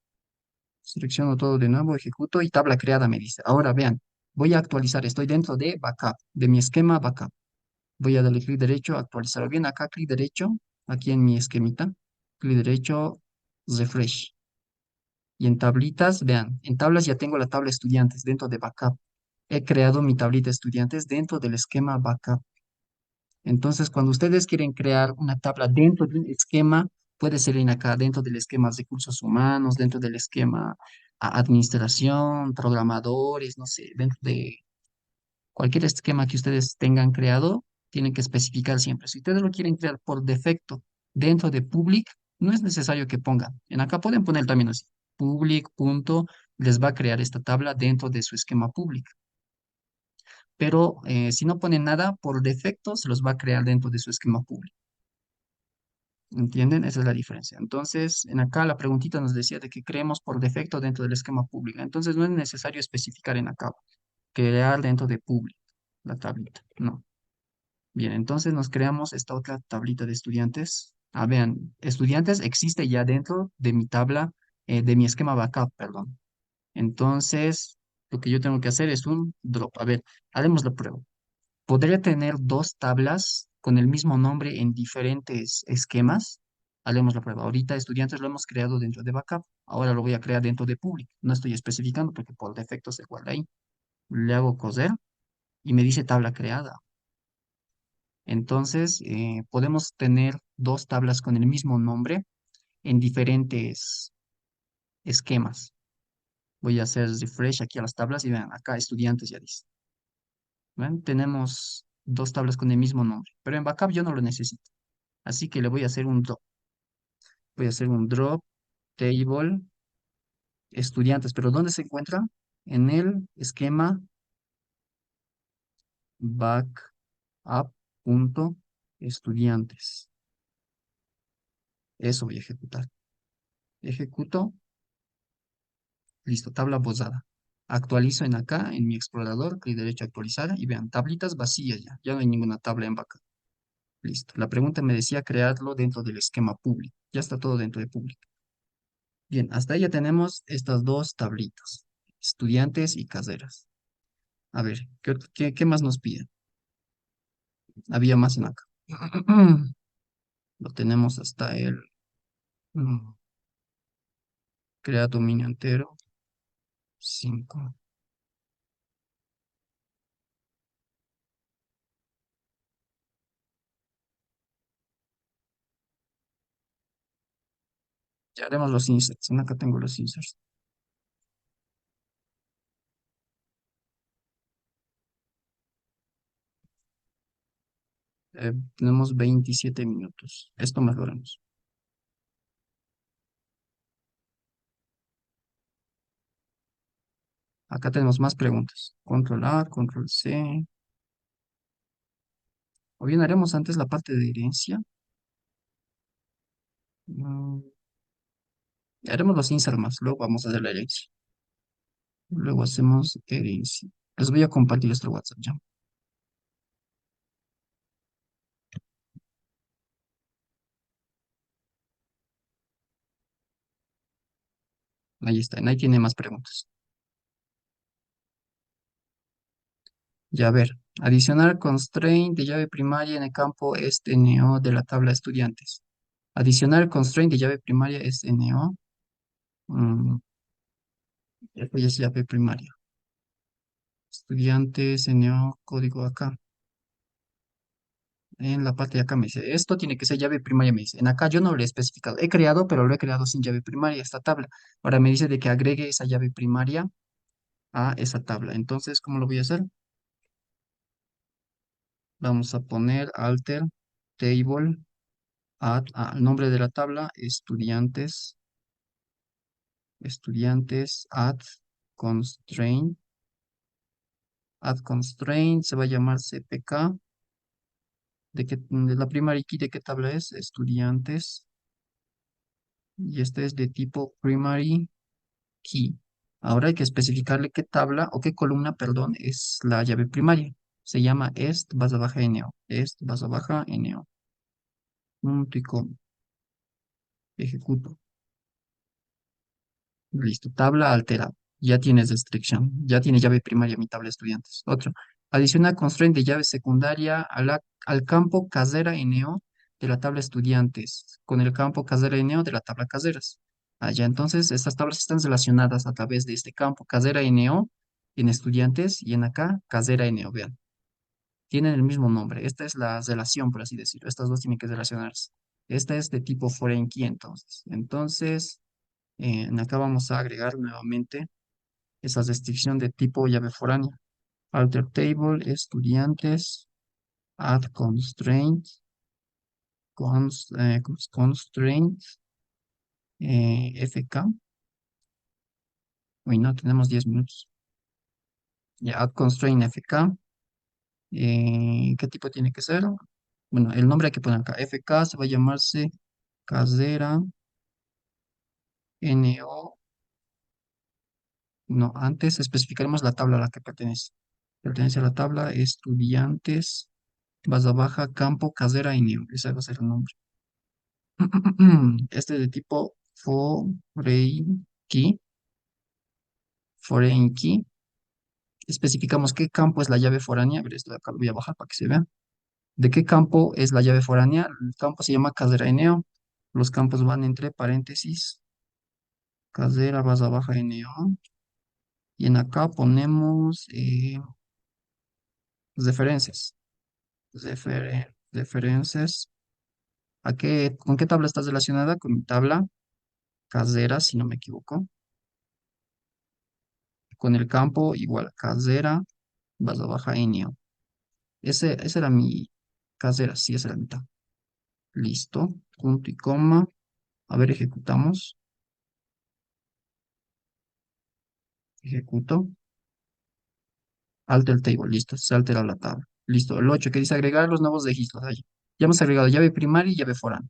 Selecciono todo de nuevo, ejecuto y tabla creada me dice. Ahora vean, voy a actualizar, estoy dentro de backup, de mi esquema backup. Voy a darle clic derecho, actualizar bien acá, clic derecho, aquí en mi esquemita, clic derecho, refresh. Y en tablitas, vean, en tablas ya tengo la tabla estudiantes dentro de backup. He creado mi tablita estudiantes dentro del esquema backup. Entonces, cuando ustedes quieren crear una tabla dentro de un esquema, puede ser en acá, dentro del esquema recursos humanos, dentro del esquema administración, programadores, no sé, dentro de cualquier esquema que ustedes tengan creado, tienen que especificar siempre. Si ustedes lo quieren crear por defecto dentro de public, no es necesario que pongan. En acá pueden poner también así, public punto, les va a crear esta tabla dentro de su esquema public. Pero si no ponen nada, por defecto se los va a crear dentro de su esquema public. ¿Entienden? Esa es la diferencia. Entonces, en acá la preguntita nos decía de que creemos por defecto dentro del esquema público. Entonces, no es necesario especificar en acá, crear dentro de público la tablita. No. Bien, entonces nos creamos esta otra tablita de estudiantes. Ah, vean, estudiantes existe ya dentro de mi tabla, de mi esquema backup, perdón. Entonces, lo que yo tengo que hacer es un drop. A ver, haremos la prueba. ¿Podría tener dos tablas con el mismo nombre en diferentes esquemas? Haremos la prueba. Ahorita estudiantes lo hemos creado dentro de backup. Ahora lo voy a crear dentro de public. No estoy especificando porque por defecto se guarda ahí. Le hago coser y me dice tabla creada. Entonces, podemos tener dos tablas con el mismo nombre en diferentes esquemas. Voy a hacer refresh aquí a las tablas y vean, acá estudiantes ya dice. ¿Ven? Tenemos dos tablas con el mismo nombre, pero en backup yo no lo necesito. Así que le voy a hacer un drop. Voy a hacer un drop table estudiantes, pero ¿dónde se encuentra? En el esquema backup.estudiantes. Eso voy a ejecutar. Ejecuto. Listo, tabla posada. Actualizo en acá, en mi explorador, clic derecho a actualizar y vean, tablitas vacías ya. Ya no hay ninguna tabla en backup. Listo. La pregunta me decía crearlo dentro del esquema público. Ya está todo dentro de público. Bien, hasta ahí ya tenemos estas dos tablitas, estudiantes y caseras. A ver, ¿qué más nos piden? Había más en acá. Lo tenemos hasta el mm, crea dominio entero. 5. Ya haremos los inserts. En acá tengo los inserts. Tenemos 27 minutos. Esto mejoramos. Acá tenemos más preguntas. Control A, control C. O bien haremos antes la parte de herencia. Mm, haremos los inserts más. Luego vamos a hacer la herencia. Luego hacemos herencia. Les voy a compartir este WhatsApp ya. Ahí está. Ahí tiene más preguntas. Ya a ver. Adicionar constraint de llave primaria en el campo este NO de la tabla de estudiantes. Adicionar constraint de llave primaria es NO. Mm, esto ya es llave primaria. Estudiantes NO código acá. En la parte de acá me dice, esto tiene que ser llave primaria, me dice. En acá yo no lo he especificado. He creado, pero lo he creado sin llave primaria, esta tabla. Ahora me dice de que agregue esa llave primaria a esa tabla. Entonces, ¿cómo lo voy a hacer? Vamos a poner alter table add al nombre de la tabla, estudiantes constraint, add constraint, se va a llamar CPK. De la primary key, ¿de qué tabla es? Estudiantes. Y este es de tipo primary key. Ahora hay que especificarle qué tabla o qué columna, perdón, es la llave primaria. Se llama est barra baja NO. Est barra baja NO. Punto y coma. Ejecuto. Listo. Tabla alterada. Ya tienes restriction. Ya tiene llave primaria mi tabla de estudiantes. Otro. Adiciona constraint de llave secundaria al campo casera NO de la tabla estudiantes con el campo casera NO de la tabla caseras. Allá entonces estas tablas están relacionadas a través de este campo casera NO en estudiantes y en acá casera NO. Vean. Tienen el mismo nombre. Esta es la relación, por así decirlo. Estas dos tienen que relacionarse. Esta es de tipo foreign key entonces. Entonces. Acá vamos a agregar nuevamente esa restricción de tipo llave foránea. Alter table, estudiantes, add constraint, constraint, FK. Uy, no, tenemos 10 minutos. Ya, add constraint FK. ¿Qué tipo tiene que ser? Bueno, el nombre hay que poner acá. FK se va a llamarse casera NO. No, antes especificaremos la tabla a la que pertenece. Pertenece a la tabla estudiantes. Barra baja, campo, casera y new. Ese va a ser el nombre. Este de tipo foreign key. Foreign key. Especificamos qué campo es la llave foránea. A ver, esto de acá lo voy a bajar para que se vea. ¿De qué campo es la llave foránea? El campo se llama casera y neo. Los campos van entre paréntesis. Casera, barra baja y neo. Y en acá ponemos referencias. Referencias. ¿Con qué tabla estás relacionada? Con mi tabla casera, si no me equivoco. Con el campo igual casera, barra baja inio. Ese era mi casera, sí, esa era mi tabla. Listo, punto y coma. A ver, ejecutamos. Ejecuto. Alter table, listo, se altera la tabla. Listo, el 8 que dice agregar los nuevos registros. Ahí. Ya hemos agregado llave primaria y llave foránea.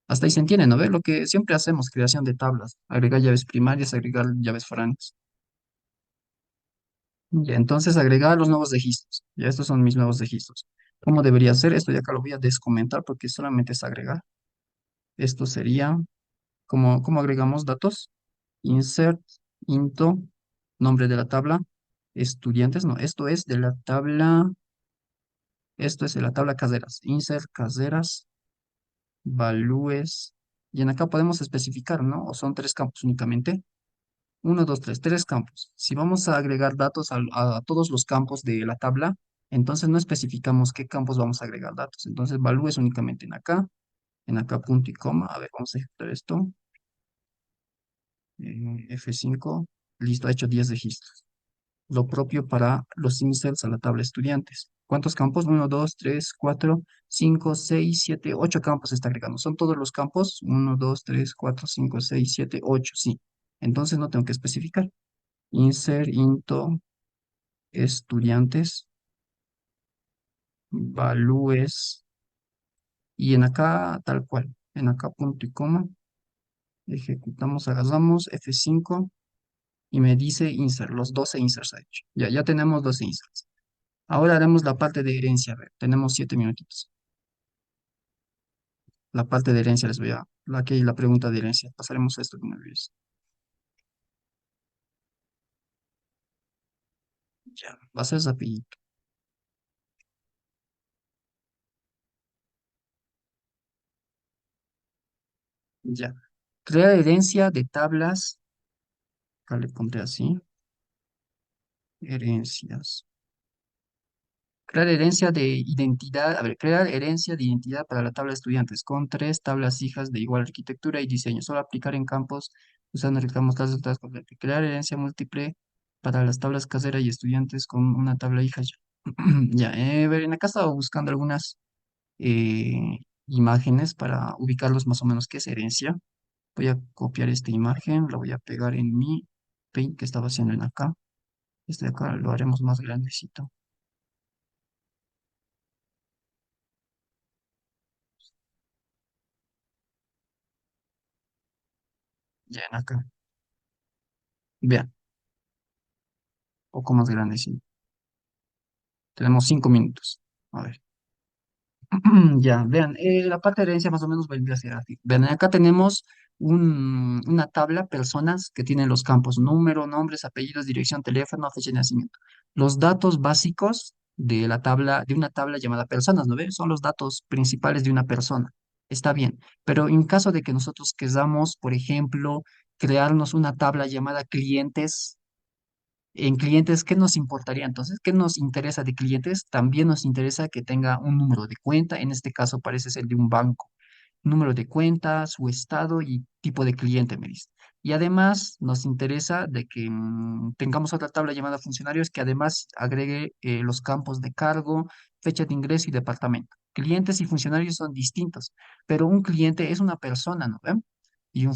Hasta ahí se entiende, ¿no ve? Lo que siempre hacemos, creación de tablas. Agregar llaves primarias, agregar llaves foráneas. Ya, entonces agregar los nuevos registros. Ya estos son mis nuevos registros. ¿Cómo debería ser? Esto ya acá lo voy a descomentar porque solamente es agregar. Esto sería, ¿cómo agregamos datos? Insert, into, nombre de la tabla, estudiantes, no, esto es de la tabla Esto es en la tabla caseras. Insert caseras, valúes. Y en acá podemos especificar, ¿no? O son tres campos únicamente. Uno, dos, tres, tres campos. Si vamos a agregar datos a todos los campos de la tabla, entonces no especificamos qué campos vamos a agregar datos. Entonces, valúes únicamente en acá punto y coma. A ver, vamos a ejecutar esto. F5, listo, ha hecho 10 registros. Lo propio para los inserts a la tabla estudiantes. ¿Cuántos campos? Uno, 2, 3, 4, 5, 6, 7, 8 campos está agregando. ¿Son todos los campos? Uno, 2, 3, 4, 5, 6, 7, 8. Sí. Entonces no tengo que especificar. Insert into estudiantes, valúes, y en acá tal cual. En acá punto y coma. Ejecutamos, agarramos F5 y me dice insert. Los 12 inserts ha hecho. Ya tenemos 12 inserts. Ahora haremos la parte de herencia. A ver, tenemos 7 minutitos. La parte de herencia les voy a... Aquí hay la pregunta de herencia. Pasaremos a esto de una vez. Ya, va a ser rapidito. Ya. Crear herencia de tablas. Acá le pondré así. Herencias. Crear herencia de identidad. A ver, crear herencia de identidad para la tabla de estudiantes con tres tablas hijas de igual arquitectura y diseño. Solo aplicar en campos usando reclamos clases resultados completos. Crear herencia múltiple para las tablas casera y estudiantes con una tabla hija. Ya, ya a ver, en acá estaba buscando algunas eh, imágenes para ubicarlos más o menos qué es herencia. Voy a copiar esta imagen, la voy a pegar en mi Paint que estaba haciendo en acá. Este de acá lo haremos más grandecito. Ya en acá. Vean, un poco más grandecito. Tenemos 5 minutos. A ver. Ya, vean, la parte de herencia más o menos vendría a ser así. Vean, acá tenemos una tabla, personas que tienen los campos número, nombres, apellidos, dirección, teléfono, fecha de nacimiento. Los datos básicos de la tabla, de una tabla llamada personas, ¿no ve? Son los datos principales de una persona. Está bien, pero en caso de que nosotros queramos, por ejemplo, crearnos una tabla llamada clientes, en clientes, ¿qué nos importaría entonces? ¿Qué nos interesa de clientes? También nos interesa que tenga un número de cuenta, en este caso parece ser de un banco. Número de cuenta, su estado y tipo de cliente, me dice. Y además nos interesa de que tengamos otra tabla llamada funcionarios que además agregue los campos de cargo, fecha de ingreso y departamento. Clientes y funcionarios son distintos, pero un cliente es una persona, ¿no ven? Y un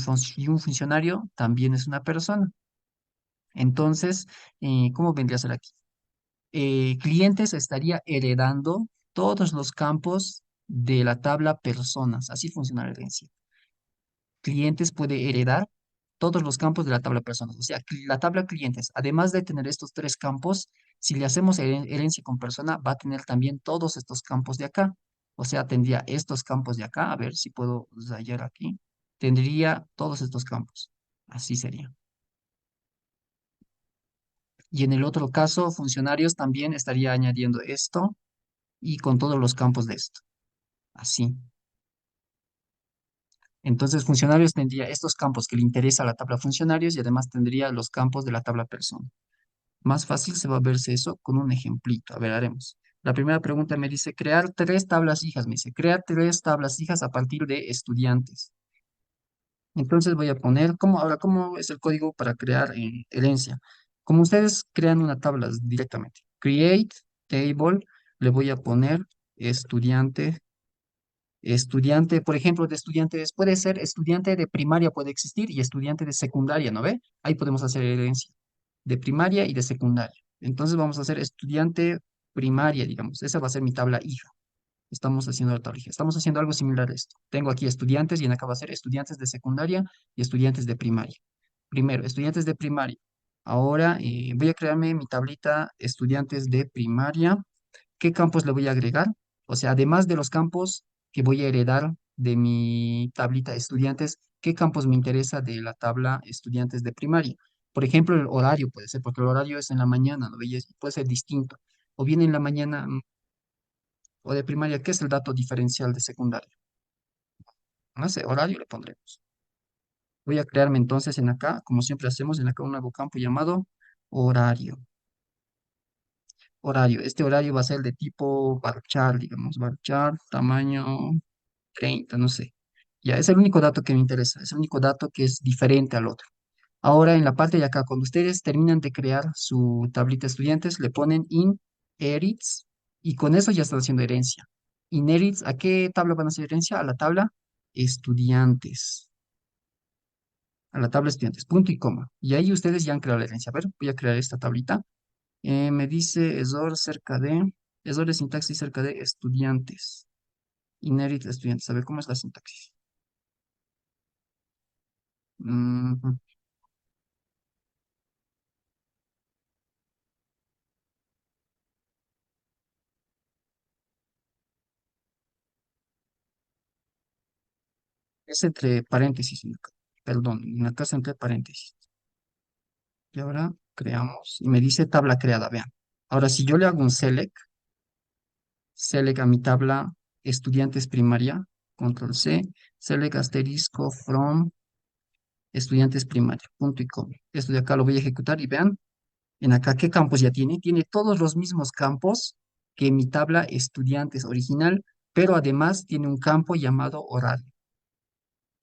funcionario también es una persona. Entonces, ¿cómo vendría a ser aquí? Clientes estaría heredando todos los campos de la tabla personas. Así funciona la herencia. Clientes puede heredar todos los campos de la tabla personas. O sea, la tabla clientes, además de tener estos tres campos, si le hacemos herencia con persona, va a tener también todos estos campos de acá. O sea, tendría estos campos de acá. A ver si puedo hallar aquí. Tendría todos estos campos. Así sería. Y en el otro caso, funcionarios también estaría añadiendo esto y con todos los campos de esto. Así. Entonces, funcionarios tendría estos campos que le interesa a la tabla funcionarios y además tendría los campos de la tabla persona. Más fácil se va a verse eso con un ejemplito. A ver, haremos. La primera pregunta me dice crear tres tablas hijas. Me dice crear tres tablas hijas a partir de estudiantes. Entonces voy a poner, ¿cómo es el código para crear herencia? Como ustedes crean una tabla directamente. Create table, le voy a poner estudiante, estudiante, por ejemplo, de estudiantes, puede ser estudiante de primaria, puede existir, y estudiante de secundaria, ¿no ve? Ahí podemos hacer herencia de primaria y de secundaria. Entonces vamos a hacer estudiante primaria, digamos. Esa va a ser mi tabla hija. Estamos haciendo la tabla hija. Estamos haciendo algo similar a esto. Tengo aquí estudiantes y en acá va a ser estudiantes de secundaria y estudiantes de primaria. Primero, estudiantes de primaria. Ahora voy a crearme mi tablita estudiantes de primaria. ¿Qué campos le voy a agregar? O sea, además de los campos que voy a heredar de mi tablita estudiantes, ¿qué campos me interesa de la tabla estudiantes de primaria? Por ejemplo, el horario puede ser, porque el horario es en la mañana, ¿no? Y puede ser distinto. O bien en la mañana, o de primaria, ¿qué es el dato diferencial de secundaria? No sé, horario le pondremos. Voy a crearme entonces en acá, como siempre hacemos, en acá un nuevo campo llamado horario. Horario. Este horario va a ser de tipo varchar, digamos, varchar, tamaño 30, no sé. Ya, es el único dato que me interesa, es el único dato que es diferente al otro. Ahora en la parte de acá, cuando ustedes terminan de crear su tablita estudiantes, le ponen inherits y con eso ya están haciendo herencia. Inherits, ¿a qué tabla van a hacer herencia? A la tabla estudiantes. A la tabla estudiantes, punto y coma. Y ahí ustedes ya han creado la herencia. A ver, voy a crear esta tablita. Me dice Esor de sintaxis cerca de estudiantes. Inherit estudiantes. A ver, ¿cómo es la sintaxis? Mm, es entre paréntesis, perdón, en la casa entre paréntesis. Y ahora creamos, y me dice tabla creada, vean. Ahora, si yo le hago un select a mi tabla estudiantes primaria, control C, select asterisco from estudiantes primaria, punto y coma. Esto de acá lo voy a ejecutar y vean, en acá, ¿qué campos ya tiene? Tiene todos los mismos campos que mi tabla estudiantes original, pero además tiene un campo llamado horario.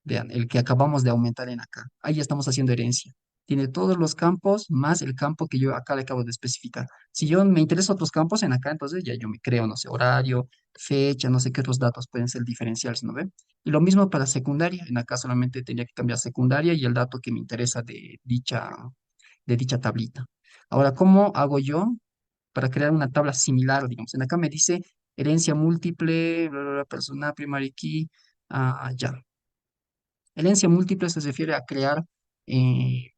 Vean, el que acabamos de aumentar en acá. Ahí ya estamos haciendo herencia. Tiene todos los campos más el campo que yo acá le acabo de especificar. Si yo me interesa otros campos en acá, entonces ya yo me creo, no sé, horario, fecha, no sé qué otros datos pueden ser diferenciales, ¿no ve? Y lo mismo para secundaria. En acá solamente tenía que cambiar secundaria y el dato que me interesa de dicha tablita. Ahora, ¿cómo hago yo para crear una tabla similar, digamos? En acá me dice herencia múltiple, bla, bla, bla, persona, primary key, ya. Herencia múltiple se refiere a crear, eh,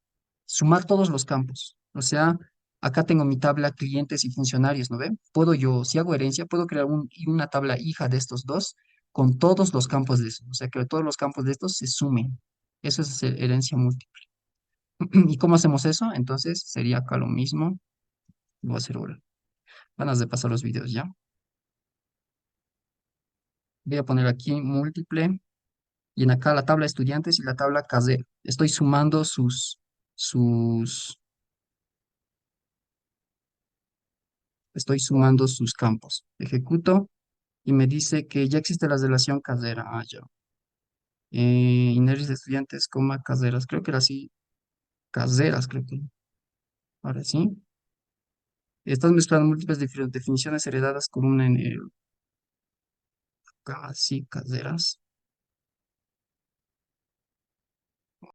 sumar todos los campos. O sea, acá tengo mi tabla clientes y funcionarios, ¿no ven? Puedo yo, si hago herencia, puedo crear una tabla hija de estos dos con todos los campos de eso. O sea, que todos los campos de estos se sumen. Eso es hacer herencia múltiple. ¿Y cómo hacemos eso? Entonces sería acá lo mismo. Lo voy a hacer ahora. Ganas de pasar los videos ya. Voy a poner aquí múltiple y en acá la tabla estudiantes y la tabla casera. Estoy sumando sus, estoy sumando sus campos. Ejecuto y me dice que ya existe la relación casera. Ah, ya. Inercia de estudiantes, coma, caseras. Creo que era así. Caseras, creo que. Ahora sí. Estás mezclando múltiples definiciones heredadas con una en el. Casi caseras.